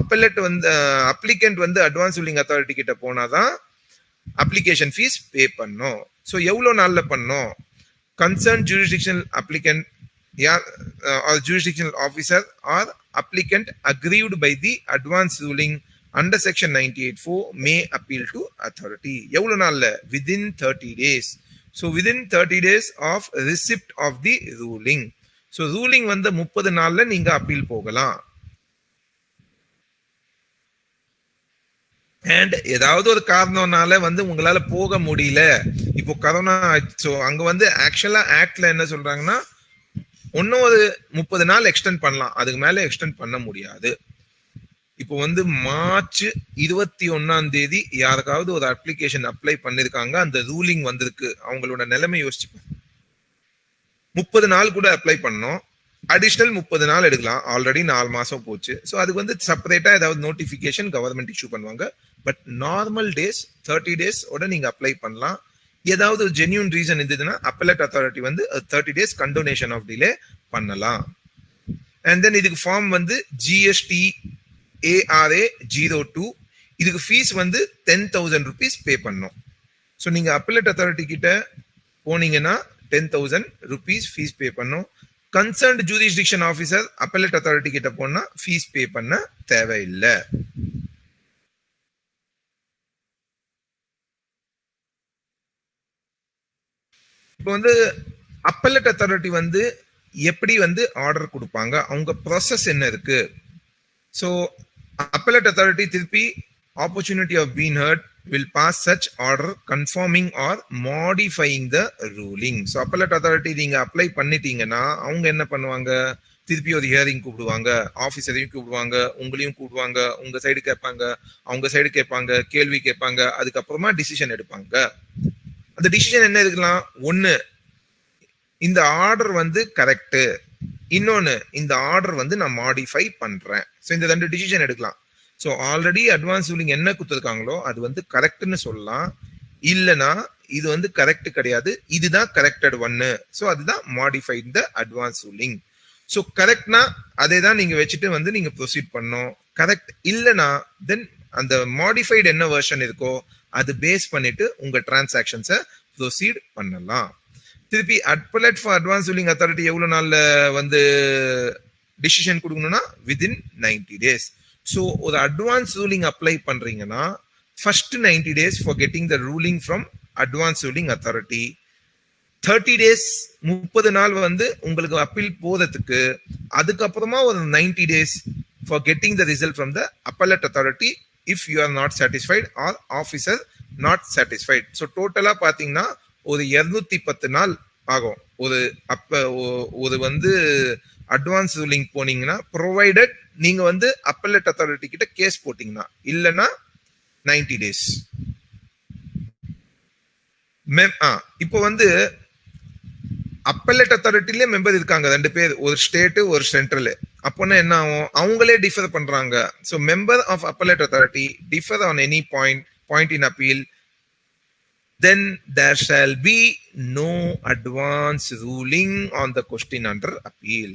S1: அப்பலட் வந்து அப்ளிகண்ட் வந்து அட்வான்ஸ் ரூலிங் அத்தாரிட்டி கிட்ட போனாதான் அப்ளிகேஷன் ஃபீஸ் பே பண்ணும். ஸோ எவ்வளவு நாள்ல பண்ணும்? Concern jurisdictional applicant or jurisdictional officer or applicant aggrieved by the advance ruling under section 98(4) may appeal to authority. எவ்வளவு நாள்ல? within 30 days. So within 30 days of receipt of the ruling. So ruling வந்து 30 நாள்ல நீங்க அப்பீல் போகலாம். அண்ட் ஏதாவது ஒரு காரணம்னால வந்து உங்களால போக முடியல, இப்போ கரோனா, ஸோ அங்க வந்து ஆக்சுவலா ஆக்ட்ல என்ன சொல்றாங்கன்னா இன்னும் ஒரு 30 நாள் எக்ஸ்டெண்ட் பண்ணலாம், அதுக்கு மேல எக்ஸ்டெண்ட் பண்ண முடியாது. இப்போ வந்து மார்ச் 21 யாருக்காவது ஒரு அப்ளிகேஷன் அப்ளை பண்ணிருக்காங்க, அந்த ரூலிங் வந்திருக்கு, அவங்களோட நிலைமை யோசிச்சு 30 நாள் கூட அப்ளை பண்ணோம், அடிஷனல் 30 நாள் எடுக்கலாம், ஆல்ரெடி 4 மாசம் போச்சு. ஸோ அதுக்கு வந்து செப்பரேட்டா ஏதாவது நோட்டிபிகேஷன் கவர்மெண்ட் இஷ்யூ பண்ணுவாங்க. பட் நார்மல் டேஸ் 30 டேஸ் ஓட நீங்க அப்ளை பண்ணலாம். ஏதாவது ஒரு ஜென்யூன் ரீசன் இருந்ததுன்னா அப்பலட் அத்தாரிட்டி வந்து 30 டேஸ் கண்டோனேஷன் ஆஃப் டிலே பண்ணலாம். அண்ட் தென் இதுக்கு ஃபார்ம் வந்து GST ARA 02, இதுக்கு ஃபீஸ் வந்து 10,000 rupees பே பண்ணும். ஸோ நீங்க அப்பலட் அத்தாரிட்டி கிட்ட போனீங்கன்னா 10,000 rupees ஃபீஸ் பே பண்ணும். Concerned jurisdiction officer appellate authority கிட்ட போனா ஃபீஸ் பே பண்ண தேவையில்லை. இப்போ வந்து அப்பலட் அத்தாரிட்டி வந்து எப்படி வந்து ஆர்டர் கொடுப்பாங்க, அவங்க ப்ராசஸ் என்ன இருக்கு? ஸோ அப்பலட் அத்தாரிட்டி திருப்பி opportunity of been heard will pass such order confirming or modifying the ruling. So appellate authority நீங்க அப்ளை பண்ணிட்டீங்கன்னா அவங்க என்ன பண்ணுவாங்க, திருப்பி ஒரு ஹியரிங் கூப்பிடுவாங்க, ஆஃபீஸரையும் கூப்பிடுவாங்க, உங்களையும் கூப்பிடுவாங்க, உங்க சைடு கேட்பாங்க, அவங்க சைடு கேட்பாங்க, கேள்வி கேட்பாங்க, அதுக்கப்புறமா டிசிஷன் எடுப்பாங்க. அந்த டிசிஷன் என்ன இருக்கலாம்? ஒன்னு, இந்த ஆர்டர் வந்து கரெக்ட், இன்னொன்னு இந்த ஆர்டர் வந்து நான் மாடிஃபை பண்றேன். ஸோ இந்த 2 டிசிஷன் எடுக்கலாம். ஸோ ஆல்ரெடி அட்வான்ஸ் ரூலிங் என்ன கொடுத்துருக்காங்களோ அது வந்து கரெக்ட்னு சொல்லலாம், இல்லைன்னா இது வந்து கரெக்ட் கிடையாது, இதுதான் கரெக்டட் ஒன்னு, ஸோ அதுதான் modified the advance ruling. So கரெக்ட்னா அதே தான் நீங்க வச்சுட்டு வந்து நீங்க ப்ரொசீட் பண்ணணும். கரெக்ட் இல்லைன்னா தென் அந்த மாடிஃபைடு என்ன வெர்ஷன் இருக்கோ அது பேஸ் பண்ணிட்டு உங்க டிரான்சாக்ஷன்ஸை ப்ரொசீட் பண்ணலாம். திருப்பி appellate for advance ruling authority எவ்வளவு நாள்ல வந்து டிசிஷன் கொடுக்கணும்னா வித்தின் 90 days. ஸோ ஒரு அட்வான்ஸ் ரூலிங் அப்ளை பண்றீங்கன்னா first 90 days for getting the ruling from advance ruling authority, 30 days 30 நாள் வந்து உங்களுக்கு அப்பீல் போறதுக்கு, அதுக்கப்புறமா ஒரு 90 days for getting the result from the appellate authority if you are not satisfied or officer not satisfied. So டோட்டலா பாத்தீங்கன்னா ஒரு 210 நாள் ஆகும். ஒரு வந்து அட்வான்ஸ் ரூலிங் போனீங்கன்னா, ப்ரொவைடட் நீங்க வந்து அப்பலட் அத்தாரிட்டி கிட்ட கேஸ் போட்டீங்கன்னா, இல்லைன்னா 90 days. இப்போ வந்து அப்பலட் அத்தாரிட்டிலே மெம்பர் இருக்காங்க 2 பேர், ஒரு ஸ்டேட் ஒரு சென்ட்ரல். அப்போனா என்ன ஆகும், அவங்களே டிஃபர் பண்றாங்க. So member of appellate authority differ on any point in appeal, then there shall be no advance ruling on the question under appeal.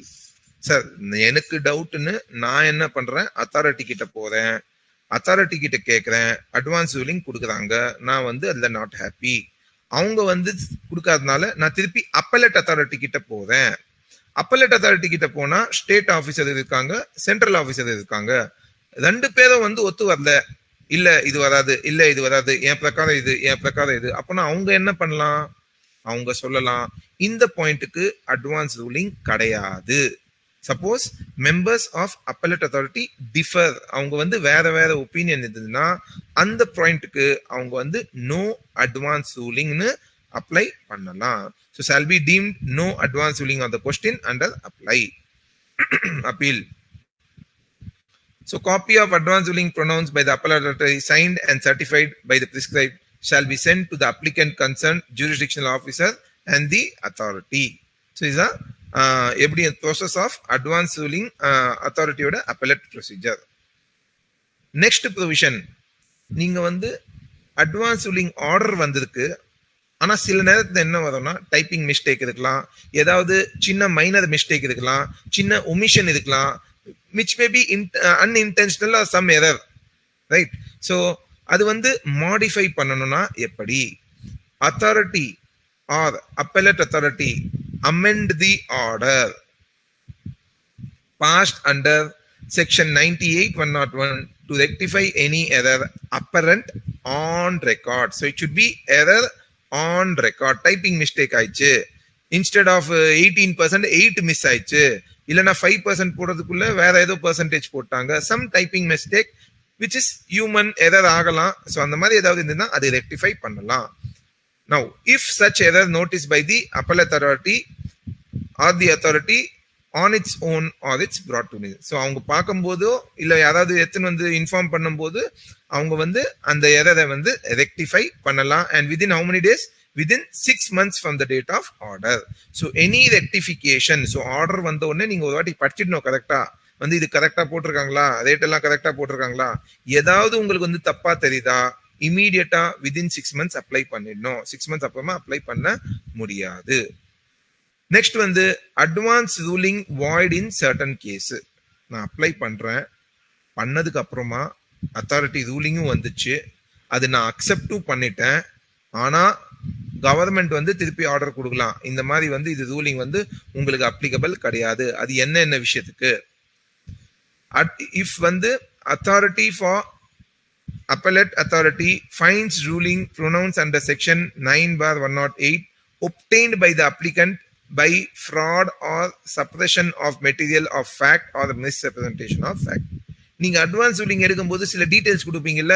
S1: Sir எனக்கு டவுட்னு நான் என்ன பண்றேன், அத்தாரிட்டி கிட்ட போறேன், அத்தாரிட்டி கிட்ட கேட்கிறேன், அட்வான்ஸ் ரூலிங் கொடுக்குறாங்க, நான் வந்து அதுல நாட் ஹாப்பி, அவங்க வந்து கொடுக்காதனால நான் திருப்பி அப்பலட் அத்தாரிட்டி கிட்ட போறேன். அப்பலட் அத்தாரிட்டி கிட்ட போனா ஸ்டேட் ஆபீசர் இருக்காங்க, சென்ட்ரல் ஆபீசர் இருக்காங்க, 2 பேரும் வந்து ஒத்து வரல, இல்ல இது வராது, இல்ல இது வராது, என் பிரகாரம் இது, என் பிரகாரம் இது. அப்பனா அவங்க என்ன பண்ணலாம், அவங்க சொல்லலாம் இந்த பாயிண்ட்டுக்கு அட்வான்ஸ் ரூலிங் கிடையாது, suppose members of appellate authority differ, அவங்க வந்து வேற வேற ஒப்பீனியன் இருந்ததுன்னா அந்த பாயிண்ட்டுக்கு அவங்க வந்து நோ அட்வான்ஸ் ரூலிங்னு அப்ளை பண்ணலாம். So shall be deemed no advance ruling on the question under apply appeal. So copy of advance ruling pronounced by the appellate authority signed and certified by the prescribed shall be sent to the applicant concerned jurisdictional officer and the authority. So is a எப்படி process of advance ruling authority ஓட appellate procedure. Next provision, நீங்க வந்து advance ruling order வந்திருக்கு, ஆனா சில நேரத்துல என்ன வரும்னா டைப்பிங் மிஸ்டேக் இருக்கலாம், ஏதாவது சின்ன மைனர் மிஸ்டேக் இருக்கலாம், சின்ன ஒமிஷன் இருக்கலாம், which may be unintentional or some error, right? So அது வந்து மாடிஃபை பண்ணணும்னா எப்படி? authority or appellate authority amend the order passed under section 98(101) to rectify any error apparent on record. So it should be error on record. Typing mistake ஆயிடுச்சு, இன்ஸ்டெட் ஆஃப் 18% 8 மிஸ் ஆயிடுச்சு, இல்லைன்னா 5% போடுறதுக்குள்ள வேற ஏதோ பெர்சன்டேஜ் போட்டாங்க, some typing mistake which is human error ஆகலாம். ஸோ அந்த மாதிரி ஏதாவது இருந்ததுன்னா அதை ரெக்டிஃபை பண்ணலாம். Now, if such error noticed by the appellate authority or the authority on its own or it's brought to me. So அவங்க பார்க்கும்போதோ இல்லை யாராவது எத்தனை வந்து இன்ஃபார்ம் பண்ணும்போது அவங்க வந்து அந்த எரரை வந்து ரெக்டிஃபை பண்ணலாம். And within how many days? Within 6 months from the date of order. So any rectification, so order வந்த உடனே நீங்க ஒரு வாட்டி படிச்சிடணும் கரெக்டா, வந்து இது கரெக்டா போட்டிருக்காங்களா, ரேட் எல்லாம் கரெக்டா போட்டிருக்காங்களா, ஏதாவது உங்களுக்கு வந்து தப்பா தெரியுதா இமீடியட்டா வித்தின் 6 months அப்ளை பண்ணிடணும். 6 months அப்புறமா அப்ளை பண்ண முடியாது. நெக்ஸ்ட் வந்து advance ruling void in certain case. நான் அப்ளை பண்றேன், பண்ணதுக்கு அப்புறமா அத்தாரிட்டி ரூலிங்கும் வந்துச்சு, அது நான் அக்செப்டும் பண்ணிட்டேன், ஆனா கவர்மெண்ட் வந்து திருப்பி ஆர்டர் கொடுக்கலாம், இந்த மாதிரி வந்து இது ரூலிங் வந்து உங்களுக்கு அப்ளிகபிள் கிடையாது. அது என்ன விஷயத்துக்கு? இஃப் வந்து authority for appellate authority finds ruling pronounced under section 9/108 obtained by the applicant by fraud or suppression of material of fact or misrepresentation of fact. நீங்க அட்வான்ஸ் ரூலிங் எடுக்கும்போது சில டீடைல்ஸ் கொடுப்பீங்கல்ல,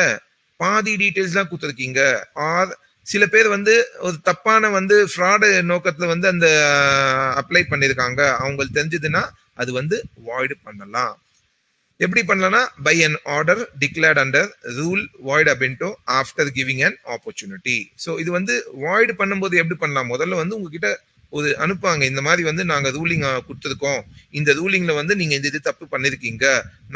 S1: பாதி டீடைல்ஸ்லாம் கொடுத்துருக்கீங்க, ஆர் சில பேர் வந்து ஒரு தப்பான வந்து ஃப்ராடு நோக்கத்துல வந்து அந்த அப்ளை பண்ணிருக்காங்க, அவங்களுக்கு தெரிஞ்சதுன்னா அது வந்து வாய்டு பண்ணலாம். எப்படி பண்ணலாம்னா by an order declared under rule void ab initio after giving an opportunity. So இது வந்து வாய்டு பண்ணும்போது எப்படி பண்ணலாம்? முதல்ல வந்து உங்ககிட்ட ஒரு அனுப்புவாங்க, இந்த மாதிரி வந்து நாங்க ரூலிங் கொடுத்துருக்கோம், இந்த ரூலிங்ல வந்து நீங்க இந்த இது தப்பு பண்ணிருக்கீங்க,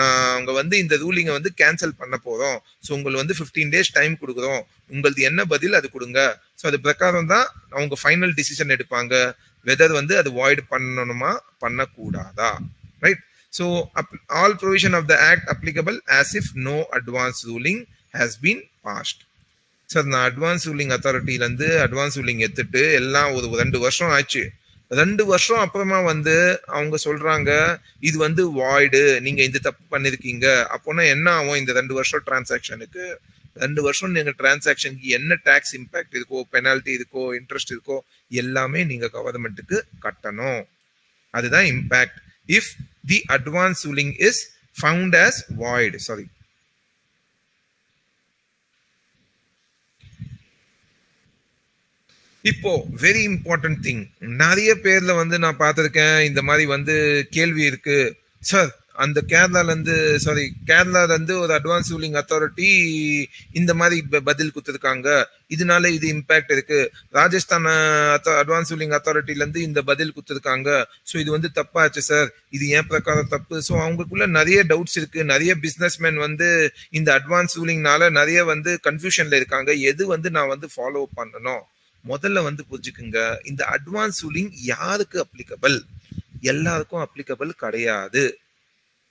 S1: நாங்க வந்து இந்த ரூலிங்கை வந்து கேன்சல் பண்ண போறோம், ஸோ உங்களுக்கு வந்து 15 days டைம் கொடுக்குறோம், உங்களுக்கு என்ன பதில் அது கொடுங்க. ஸோ அது பிரகாரம் தான் அவங்க ஃபைனல் டிசிஷன் எடுப்பாங்க, வெதர் வந்து அது வாய்டு பண்ணணுமா பண்ணக்கூடாதா, right? So all provision of the act applicable as if no advance ruling has been passed. Sir நான் அட்வான்ஸ் ரூலிங் அத்தாரிட்டில இருந்து அட்வான்ஸ் ரூலிங் எடுத்துட்டு எல்லாம் ஒரு 2 வருஷம் ஆச்சு, 2 வருஷம் அப்புறமா வந்து அவங்க சொல்றாங்க இது வந்து வாய்டு, நீங்க இந்த தப்பு பண்ணிருக்கீங்க, அப்போனா என்ன ஆகும்? இந்த 2 வருஷம் டிரான்சாக்ஷனுக்கு 2 வருஷம் நீங்க டிரான்சாக்ஷனுக்கு என்ன டாக்ஸ் இம்பாக்ட் இருக்கோ, பெனால்டி இருக்கோ, இன்ட்ரெஸ்ட் இருக்கோ, எல்லாமே நீங்க கவர்மெண்ட்டுக்கு கட்டணும். அதுதான் impact if the advance ruling is found as void. Sorry. இப்போ வெரி இம்பார்ட்டன்ட் திங், நிறைய பேர்ல வந்து நான் பார்த்திருக்கேன் இந்த மாதிரி வந்து கேள்வி இருக்கு, சார் அந்த கேரளால இருந்து ஒரு அட்வான்ஸ் ரூலிங் அத்தாரிட்டி இந்த மாதிரி பதில் கொடுத்துருக்காங்க, இதனால இது இம்பாக்ட் இருக்கு, ராஜஸ்தான் அட்வான்ஸ் ரூலிங் அத்தாரிட்டில இருந்து இந்த பதில் கொடுத்துருக்காங்க, ஸோ இது வந்து தப்பாச்சு சார், இது ஏன் பிரகாரம் தப்பு? ஸோ அவங்களுக்குள்ள நிறைய டவுட்ஸ் இருக்கு, நிறைய பிசினஸ்மேன் வந்து இந்த அட்வான்ஸ் ரூலிங்னால நிறைய வந்து கன்ஃபியூஷன்ல இருக்காங்க, எது வந்து நான் வந்து ஃபாலோ பண்ணணும்? முதல்ல வந்து புரிஞ்சுக்குங்க, இந்த அட்வான்ஸ் ரூலிங் யாருக்கு அப்ளிகபிள்? எல்லாருக்கும் அப்ளிகபிள் கிடையாது.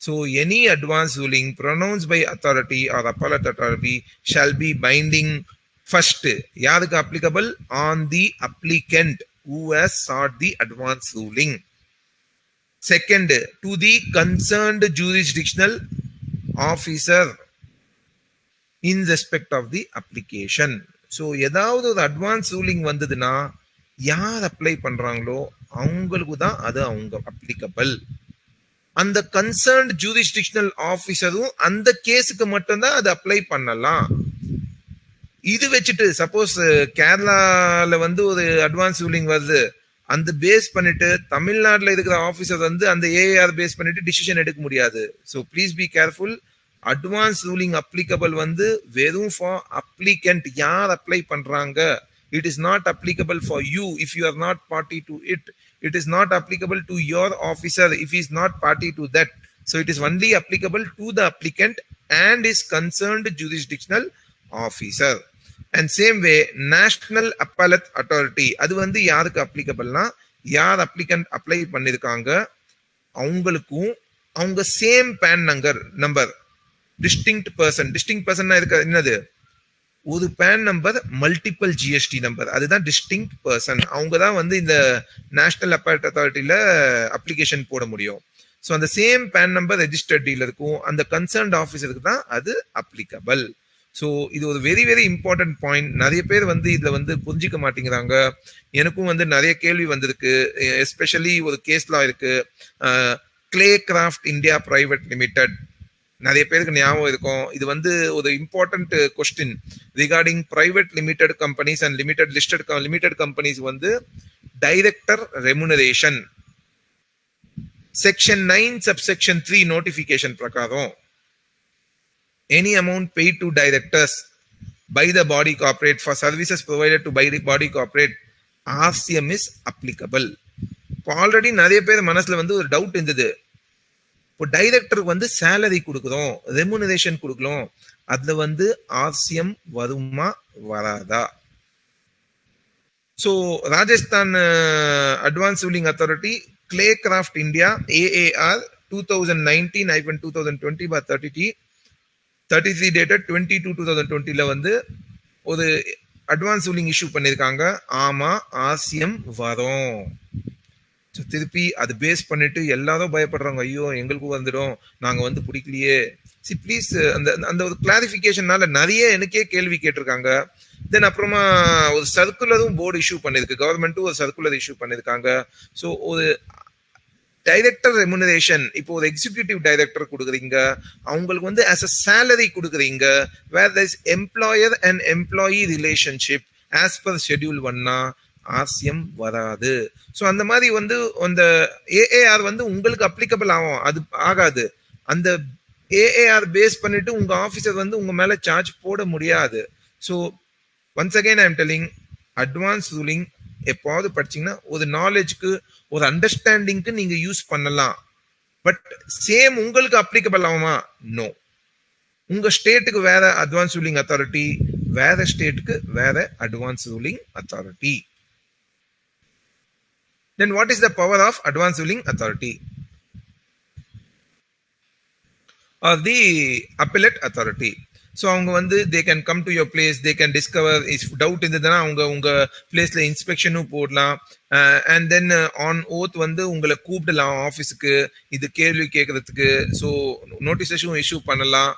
S1: So any advance ruling pronounced by authority or appellate authority shall be binding first. யாருக்கு applicable? On the applicant who has sought the advance ruling. Second, to the concerned jurisdictional officer in respect of the application. So ஏதாவது ஒரு அட்வான்ஸ் ரூலிங் வந்ததுன்னா யார் அப்ளை பண்றாங்களோ அவங்களுக்கு தான் அது அவங்க அப்ளிகபிள். அந்த கன்சர்ன்ட் ஜூரிஸ்டிக்ஷனல் ஆபீசரும் அந்த கேஸுக்கு மட்டும்தான் அது அப்ளை பண்ணலாம். இது வச்சுட்டு சப்போஸ் கேரளால வந்து ஒரு அட்வான்ஸ் ரூலிங் வருது, அந்த பேஸ் பண்ணிட்டு தமிழ்நாட்டில் இருக்கிற ஆபீசர் வந்து அந்த ஏஆர் பேஸ் பண்ணிட்டு டிசிஷன் எடுக்க முடியாது. So please be careful. Advance ruling applicable வந்து வெறும் ஃபார் அப்ளிகண்ட், யார் அப்ளை பண்றாங்க. It is not applicable for you if you are not party to it. It is not applicable to your officer if he is not party to that. So it is only applicable to the applicant and his concerned jurisdictional officer. And same way National Appellate Authority, அது வந்து யாருக்கு applicableனா யார் applicant apply பண்ணிருக்காங்க அவங்களுக்கும் அவங்க same PAN number distinct person இருக்க என்னது ஒரு PAN number multiple GST number, அதுதான் டிஸ்டிங்க்ட் பர்சன். அவங்க தான் வந்து இந்த நேஷனல் அப்பலேட் அத்தாரிட்டியில அப்ளிகேஷன் போட முடியும். ஸோ அந்த சேம் பேன் நம்பர் ரெஜிஸ்டர்ட் டீலருக்கும் அந்த கன்சர்ன்ட் ஆஃபீஸருக்கு தான் அது அப்ளிகபிள். ஸோ இது ஒரு வெரி வெரி இம்பார்ட்டன்ட் பாயிண்ட். நிறைய பேர் வந்து இதில் வந்து புரிஞ்சிக்க மாட்டேங்கிறாங்க. எனக்கும் வந்து நிறைய கேள்வி வந்திருக்கு. எஸ்பெஷலி ஒரு கேஸ் லா இருக்கு, clay craft India private limited. நிறைய பேருக்கு ஞாபகம் இருக்கும். இது வந்து ஒரு important question regarding private limited companies and limited companies வந்து director remuneration section 9 subsection 3 notification பிரகாரம் any amount paid to directors by the body corporate for services provided to by the body corporate RCM is applicable. இப்போ ஆல்ரெடி நிறைய பேர் மனசுல வந்து ஒரு டவுட் இருந்தது. இப்போ டைரக்டருக்கு வந்து சேலரி கொடுக்குறோம், ரெமுனரேஷன் கொடுக்குறோம், அதுல வந்து ஆர்சிஎம் வருமா வராதா? So Rajasthan advance ruling authority clay craft India AAR 2019-2020/33 dated 22/2020 வந்து ஒரு அட்வான்ஸ் ரூலிங் இஷ்யூ பண்ணியிருக்காங்க. ஆமா, ஆர்சிஎம் வரும். திருப்பி அது பேஸ் பண்ணிட்டு எல்லாரும் பயப்படுறாங்க, ஐயோ எங்களுக்கும் வந்துடும், நாங்க வந்து பிடிக்கலையே. சி ப்ளீஸ், அந்த ஒரு கிளாரிஃபிகேஷனால நிறைய எனக்கே கேள்வி கேட்டிருக்காங்க. தென் அப்புறமா ஒரு சர்க்குலரும் போர்டு இஷ்யூ பண்ணிருக்கு, கவர்மெண்ட்டும் ஒரு சர்க்குலர் இஷ்யூ பண்ணிருக்காங்க. ஸோ ஒரு டைரக்டர் ரெமுனரேஷன், இப்போ ஒரு எக்ஸிக்யூட்டிவ் டைரக்டர் கொடுக்குறீங்க, அவங்களுக்கு வந்து ஆஸ் அ சேலரி கொடுக்குறீங்க, வேர் there is employer and employee relationship as per schedule 1 RCM வராது. ஸோ அந்த மாதிரி வந்து அந்த ஏஏஆர் வந்து உங்களுக்கு அப்ளிகபிள் ஆகும், அது ஆகாது. அந்த ஏஏஆர் பேஸ் பண்ணிட்டு உங்க ஆஃபீஸர் வந்து உங்க மேல சார்ஜ் போட முடியாது. So once again I am telling, advance ruling எப்பாவது படிச்சீங்கன்னா ஒரு நாலேஜ்க்கு ஒரு அண்டர்ஸ்டாண்டிங்க்கு நீங்க யூஸ் பண்ணலாம். பட் சேம் உங்களுக்கு அப்ளிகபிள் ஆகுமா? நோ. உங்க ஸ்டேட்டுக்கு வேற அட்வான்ஸ் ரூலிங் அத்தாரிட்டி, வேற ஸ்டேட்டுக்கு வேற advance ruling authority. Then what is the power of advance ruling authority or the appellate authority? So அவங்க வந்து they can come to your place, they can discover if doubt இருந்ததுன்னா அவங்க உங்க பிளேஸ்ல இன்ஸ்பெக்ஷனும் போடலாம். and then on oath வந்து உங்களை கூப்பிடலாம் ஆஃபீஸுக்கு இது கேள்வி கேட்கறதுக்கு. ஸோ நோட்டிசேஷன் இஷ்யூ பண்ணலாம்.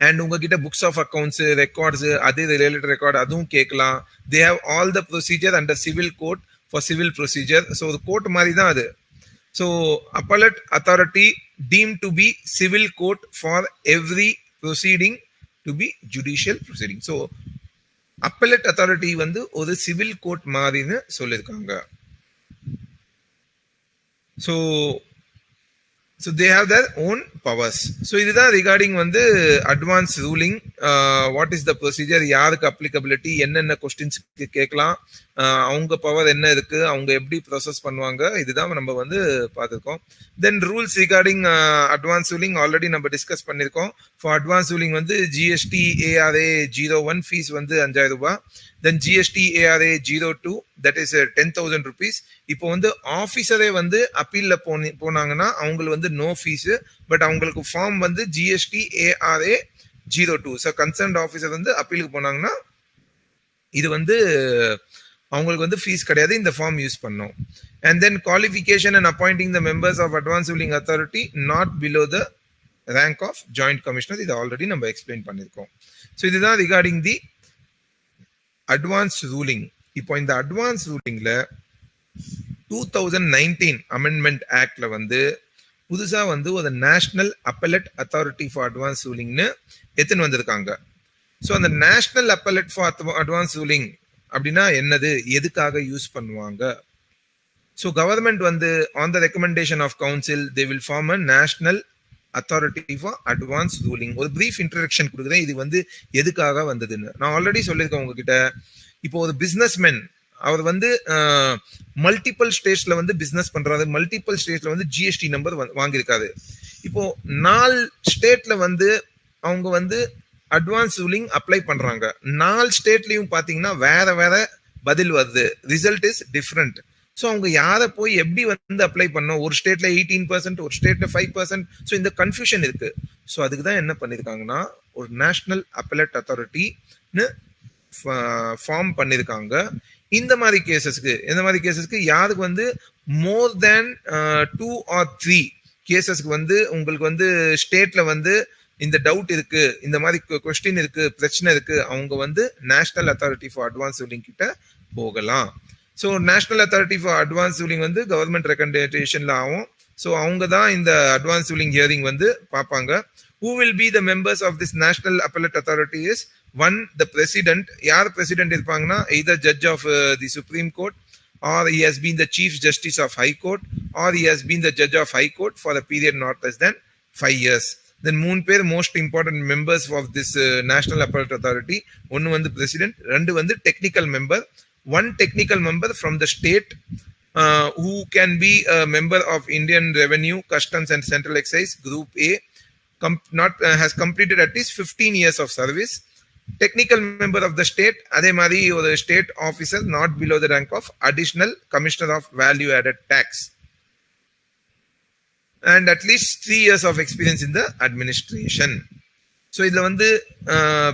S1: அண்ட் உங்ககிட்ட புக்ஸ் ஆஃப் அக்கௌண்ட்ஸ் ரெக்கார்ட்ஸ் அது ரிலேட்டட் ரெக்கார்ட் அதுவும் கேட்கலாம். They have all the procedure under civil code for civil procedure. So the court மாதிரி தான் அது. So appellate authority deemed to be civil court for every proceeding to be judicial proceeding. So appellate authority வந்து ஒரு civil court மாதிரின்னு சொல்லிருக்காங்க. So they have their own powers. So இதுதான் ரிகார்டிங் வந்து advance ruling. What is the procedure, யாருக்கு அப்ளிகபிலிட்டி, என்னென்ன கொஸ்டின்ஸ்க்கு கேட்கலாம், அவங்க பவர் என்ன இருக்கு, அவங்க எப்படி ப்ராசஸ் பண்ணுவாங்க, இதுதான் நம்ம வந்து பார்த்துருக்கோம். Then rules regarding advance ruling already நம்ம டிஸ்கஸ் பண்ணியிருக்கோம். ஃபார் அட்வான்ஸ் ரூலிங் வந்து ஜிஎஸ்டி ARA 01 ஃபீஸ் வந்து 5000 ரூபாய். Then GST ARA 02 that is 10,000 rupees. இப்போ வந்து ஆஃபீஸரே வந்து அப்பீல்ல போனாங்கன்னா அவங்களுக்கு வந்து நோ ஃபீஸ். பட் அவங்களுக்கு ஃபார்ம் வந்து GST ARA 02. So concerned officer வந்து அப்பீலுக்கு போனாங்கன்னா இது வந்து அவங்களுக்கு வந்து ஃபீஸ் கிடையாது, இந்த ஃபார்ம் யூஸ் பண்ணோம். And then qualification and appointing the members of advance ruling authority not below the rank of joint commissioner. இது ஆல்ரெடி நம்ம எக்ஸ்பிளைன் பண்ணியிருக்கோம். ஸோ இதுதான் ரிகார்டிங் தி அட்வான்ஸ் ரூலிங். இப்போ இந்த அட்வான்ஸ் ரூலிங்ல 2019 அமெண்ட்மெண்ட் ஆக்ட்ல வந்து புதுசா வந்து ஒரு national appellate authority for advance ரூலிங்னு எடுத்துன்னு வந்திருக்காங்க. ஸோ அந்த national appellate for advance ruling அப்படின்னா என்னது, எதுக்காக யூஸ் பண்ணுவாங்க? ஸோ கவர்மெண்ட் வந்து on the recommendation of council they will form a national authority for advance ruling. ஒரு பிரீஃப் இன்ட்ரடக்ஷன் கொடுக்குறேன், இது வந்து எதுக்காக வந்ததுன்னு. நான் ஆல்ரெடி சொல்லியிருக்கேன் உங்ககிட்ட. இப்போ ஒரு பிஸ்னஸ்மேன் அவர் வந்து மல்டிபிள் ஸ்டேட்ஸ்ல வந்து பிசினஸ் பண்றாரு, மல்டிபிள் ஸ்டேட்ஸ்ல வந்து ஜிஎஸ்டி நம்பர் வாங்கியிருக்காரு. இப்போ 4 ஸ்டேட்ல வந்து அவங்க வந்து அட்வான்ஸ் ரூலிங் அப்ளை பண்றாங்க. 4 ஸ்டேட்லயும் பாத்தீங்கன்னா வேற வேற பதில் வருது, ரிசல்ட் இஸ் டிஃப்ரெண்ட். ஸோ அவங்க யாரை போய் எப்படி வந்து அப்ளை பண்ணோம், ஒரு ஸ்டேட்ல 18%, ஒரு ஸ்டேட்ல 5%. ஸோ இந்த கன்ஃபியூஷன் இருக்கு. ஸோ அதுக்கு தான் என்ன பண்ணிருக்காங்கன்னா ஒரு நேஷனல் அப்பலட் அத்தாரிட்டின்னு ஃபார்ம் பண்ணிருக்காங்க. இந்த மாதிரி கேசஸ்க்கு யாருக்கு வந்து மோர் தேன் 2 or 3 கேசஸ்க்கு வந்து உங்களுக்கு வந்து ஸ்டேட்ல வந்து இந்த டவுட் இருக்கு, இந்த மாதிரி கொஸ்டின் இருக்கு, பிரச்சனை இருக்கு, அவங்க வந்து national authority for advance ruling கிட்ட போகலாம். So national authority for advance ruling வந்து கவர்மெண்ட் ரெக்கமெண்டேஷன்ல ஆகும். ஸோ அவங்க தான் இந்த அட்வான்ஸ் ரூலிங் ஹியரிங் வந்து பார்ப்பாங்க. Who will be the members of this national appellate authority is one, the president. யார் president இருப்பாங்கன்னா either judge of the Supreme Court, or he has been the chief justice of High Court, or he has been the judge of High Court for a period not less than 5 years. Then 3 பேர் most important members of this national appellate authority. ஒன்னு வந்து president, ரெண்டு வந்து technical member. One technical member from the state who can be a member of Indian Revenue, Customs and Central Excise Group A, has completed at least 15 years of service. Technical member of the state, adhe mari or state officer not below the rank of additional commissioner of value added tax, and at least 3 years of experience in the administration. So idla vandu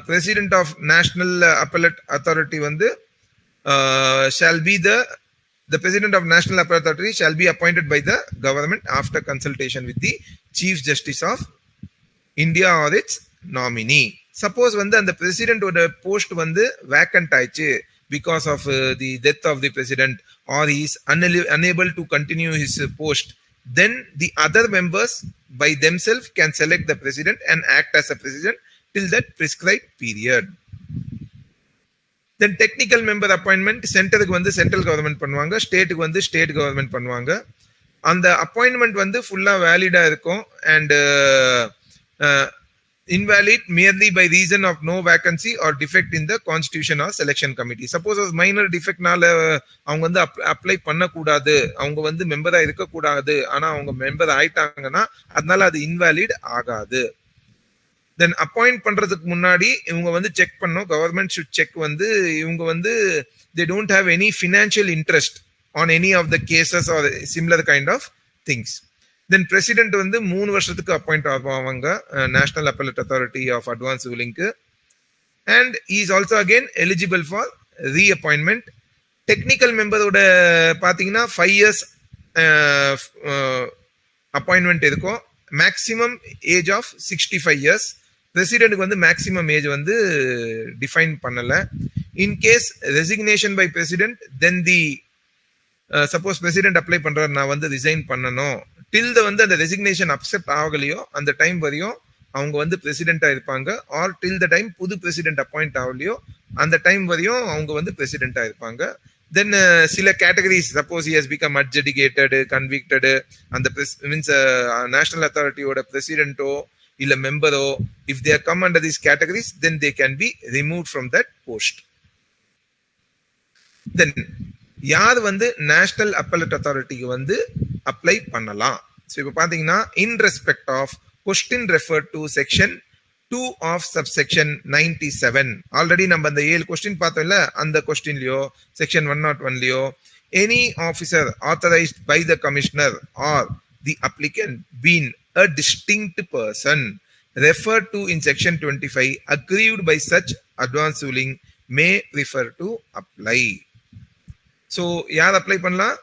S1: president of national appellate authority vandu shall be the president of national appellate authority shall be appointed by the government after consultation with the chief justice of India or its nominee. Suppose வந்து அந்த பிரசிடென்டோட போஸ்ட் வந்து வேக்கண்ட் ஆயிடுச்சு because of the death of the president, or he is unable to continue his post, then the other members by themselves can select the president and act as a president till that prescribed period. Then technical member appointment, சென்டருக்கு வந்து சென்ட்ரல் கவர்மெண்ட் பண்ணுவாங்க, ஸ்டேட்டுக்கு வந்து ஸ்டேட் கவர்மெண்ட் பண்ணுவாங்க. அந்த அப்பாயின்மெண்ட் வந்து ஃபுல்லா வேலிடா இருக்கும் and invalid merely by reason of no vacancy or defect in the constitution or selection committee. Suppose as minor defect நால அவங்க வந்து அப்ளை பண்ண கூடாது, அவங்க வந்து மெம்பரா இருக்க கூடாது, ஆனா அவங்க மெம்பர் ஆயிட்டாங்கன்னா அதனால அது இன்வாலிட் ஆகாது. தென் அப்பாயிண்ட் பண்றதுக்கு முன்னாடி இவங்க வந்து செக் பண்ணோம், கவர்மெண்ட் ஷுட் செக் வந்து இவங்க வந்து they don't have any financial interest on any of the cases or similar kind of things. Then president வந்து 3 வருஷத்துக்கு அப்பாயிண்ட் ஆவாங்க national appellate authority of advance ரூலிங்க்கு, and he is also again eligible for reappointment. Technical மெம்பரோட பாத்தீங்கன்னா 5 years அப்பாயின்மெண்ட் இருக்கும், மேக்ஸிமம் ஏஜ் ஆஃப் 65 years. பிரசிடென்ட்க்கு வந்து மேக்ஸிமம் ஏஜ் வந்து டிஃபைன் பண்ணல. In case resignation by president, then the suppose president apply பண்றாரு நான் வந்து ரிசைன் பண்ணணும், டில் வந்து அந்த ரெசிக்னேஷன் அக்செப்ட் ஆகலையோ அந்த டைம் வரையும் அவங்க வந்து பிரசிடென்டா இருப்பாங்க. ஆர் டில் த டைம் புது பிரசிடென்ட் அப்பாயிண்ட் ஆகலையோ அந்த டைம் வரையும் அவங்க வந்து பிரசிடென்டா இருப்பாங்க. தென் சில categories, suppose he has become adjudicated, convicted, அந்த மீன்ஸ் நேஷனல் அத்தாரிட்டியோட பிரசிடென்ட்டோ இல்ல மெம்பரோ, if they come under these categories, then they can be removed from that post. Then யார் வந்து நேஷனல் அப்பellate அத்தாரிட்டிக்கு வந்து அப்ளை பண்ணலாம்? ஸோ இப்போ பார்த்தீங்கன்னா in respect of question refer to section 2 of subsection 97, already நம்ம அந்த 7 கொஸ்டின் பார்த்தோம்ல, அந்த கொஸ்டின்லயோ செக்ஷன் 101லயோ any officer authorised by the commissioner or the applicant been a distinct person referred to in section 25 aggrieved by such advance ruling may prefer to apply. So yaar apply பண்ணலாம்?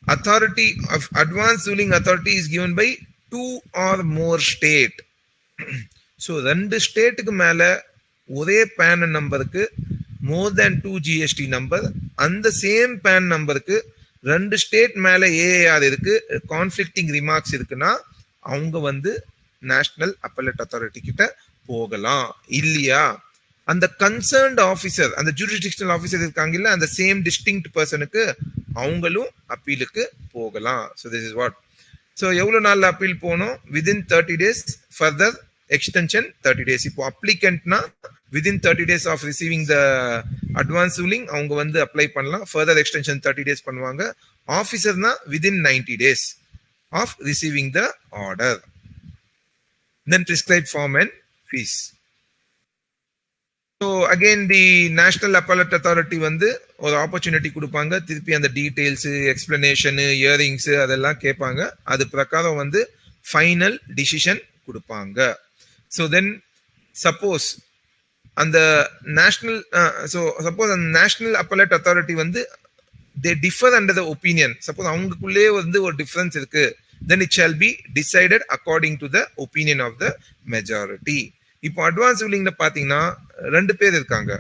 S1: Authority of advance ruling authority is given by 2 or more state. So 2 ஸ்டேட்டுக்கு மேல ஒரே பேன் நம்பருக்கு more than 2 GST நம்பர், அந்த சேம் பேன் நம்பருக்கு 2 ஸ்டேட் மேல ஏஆர் இருக்கு, கான்ஃப்ளிக்டிங் ரிமார்க்ஸ் இருக்குன்னா அவங்க வந்து நேஷனல் அப்பல்லட் அத்தாரிட்டி கிட்ட போகலாம். இல்லையா அந்த கன்சர்ன்ட் ஆஃபீஸர், அந்த ஜூரிஸ்டிக்ஷனல் ஆஃபீஸர் இருக்காங்க இல்ல, அந்த சேம் டிஸ்டிங்க்ட் பர்சனுக்கு அவங்களும் அப்பீலுக்கு போகலாம். So this is what. So எவ்வளோ நாள் அப்பீல் போகணும்? Within 30 days, further extension 30 days. இப்போ அப்ளிகண்ட்னா within 30 days of receiving the advance ruling அவங்க வந்து அப்ளை பண்ணலாம். ஃபர்தர் எக்ஸ்டென்ஷன் 30 days பண்ணுவாங்க. ஆஃபீஸர்னா within 90 days of receiving the order. Then prescribe form and fees. So again the national appellate authority வந்து ஒரு ஆப்பர்ச்சுனிட்டி கொடுப்பாங்க. திருப்பி அந்த டீட்டெயில்ஸு, எக்ஸ்பிளனேஷனு, இயரிங்ஸு அதெல்லாம் கேட்பாங்க. அது பிரகாரம் வந்து ஃபைனல் டிசிஷன் கொடுப்பாங்க. ஸோ தென் சப்போஸ் அந்த நேஷனல் சப்போஸ் அந்த நேஷனல் அப்பல்லட் அத்தாரிட்டி வந்து they differ under the opinion, suppose அவங்களுக்குள்ளே வந்து ஒரு டிஃபரன்ஸ் இருக்கு, then it shall be decided according to the opinion of the majority. இப்போ அட்வான்ஸ் ரூலிங்ல பாத்தீங்கன்னா 2 பேர் இருக்காங்க.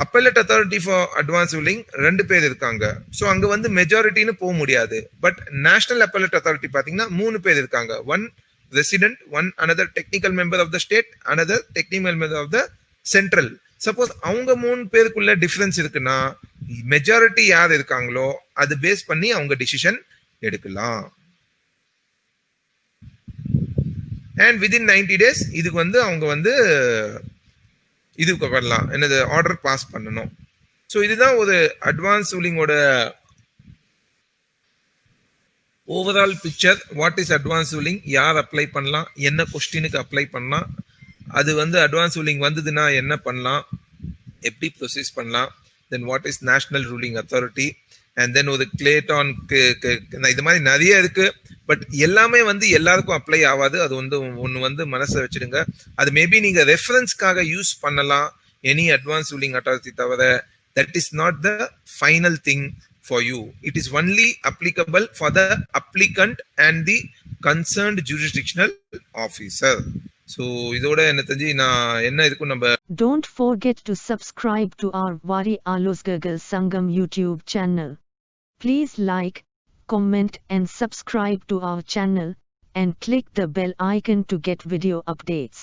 S1: அப்பல்லட் அத்தாரிட்டி ஃபார் அட்வான்ஸ் ரூலிங் 2 பேர் இருக்காங்க. ஸோ அங்க வந்து மெஜாரிட்டின்னு போக முடியாது. பட் நேஷனல் அப்பல்லட் அத்தாரிட்டி பாத்தீங்கன்னா 3 பேர் இருக்காங்க. 1 resident, 1 another technical member of the state, another technical member of the central. Suppose அவங்க 3 பேருக்குள்ள டிஃபரன்ஸ் இருக்குன்னா மெஜாரிட்டி யார் இருக்காங்களோ அது பேஸ் பண்ணி அவங்க டிசிஷன் எடுக்கலாம். அண்ட் விதின் 90 days இதுக்கு வந்து அவங்க வந்து இதுக்கு வரலாம், என்னது ஆர்டர் பாஸ் பண்ணணும். ஸோ இதுதான் ஒரு அட்வான்ஸ் ரூலிங்கோட overall picture. What is advance ruling, யார் அப்ளை பண்ணலாம், என்ன கொஸ்டினுக்கு அப்ளை பண்ணலாம், அது வந்து அட்வான்ஸ் ரூலிங் வந்ததுன்னா என்ன பண்ணலாம், எப்படி ப்ரொசீஸ் பண்ணலாம், then what is national ruling authority, and then ஒரு கிளேட்டான் இது மாதிரி நிறைய இருக்கு. பட் எல்லாமே வந்து எல்லாருக்கும் அப்ளை ஆகாது. அது வந்து ஒன்று வந்து மனசில் வச்சிடுங்க. அது மேபி நீங்க ரெஃபரன்ஸ்க்காக யூஸ் பண்ணலாம் எனி அட்வான்ஸ் ரூலிங் அத்தாரிட்டி தவிர that is not the final thing for you. It is only applicable for the applicant and the concerned jurisdictional officer. So இதோட என்ன தெரிஞ்சு நான் என்ன இருக்கும் நம்ம.
S4: Don't forget to subscribe to our Vari Alosgagal Sangam YouTube channel. Please like, comment and subscribe to our channel and click the bell icon to get video updates.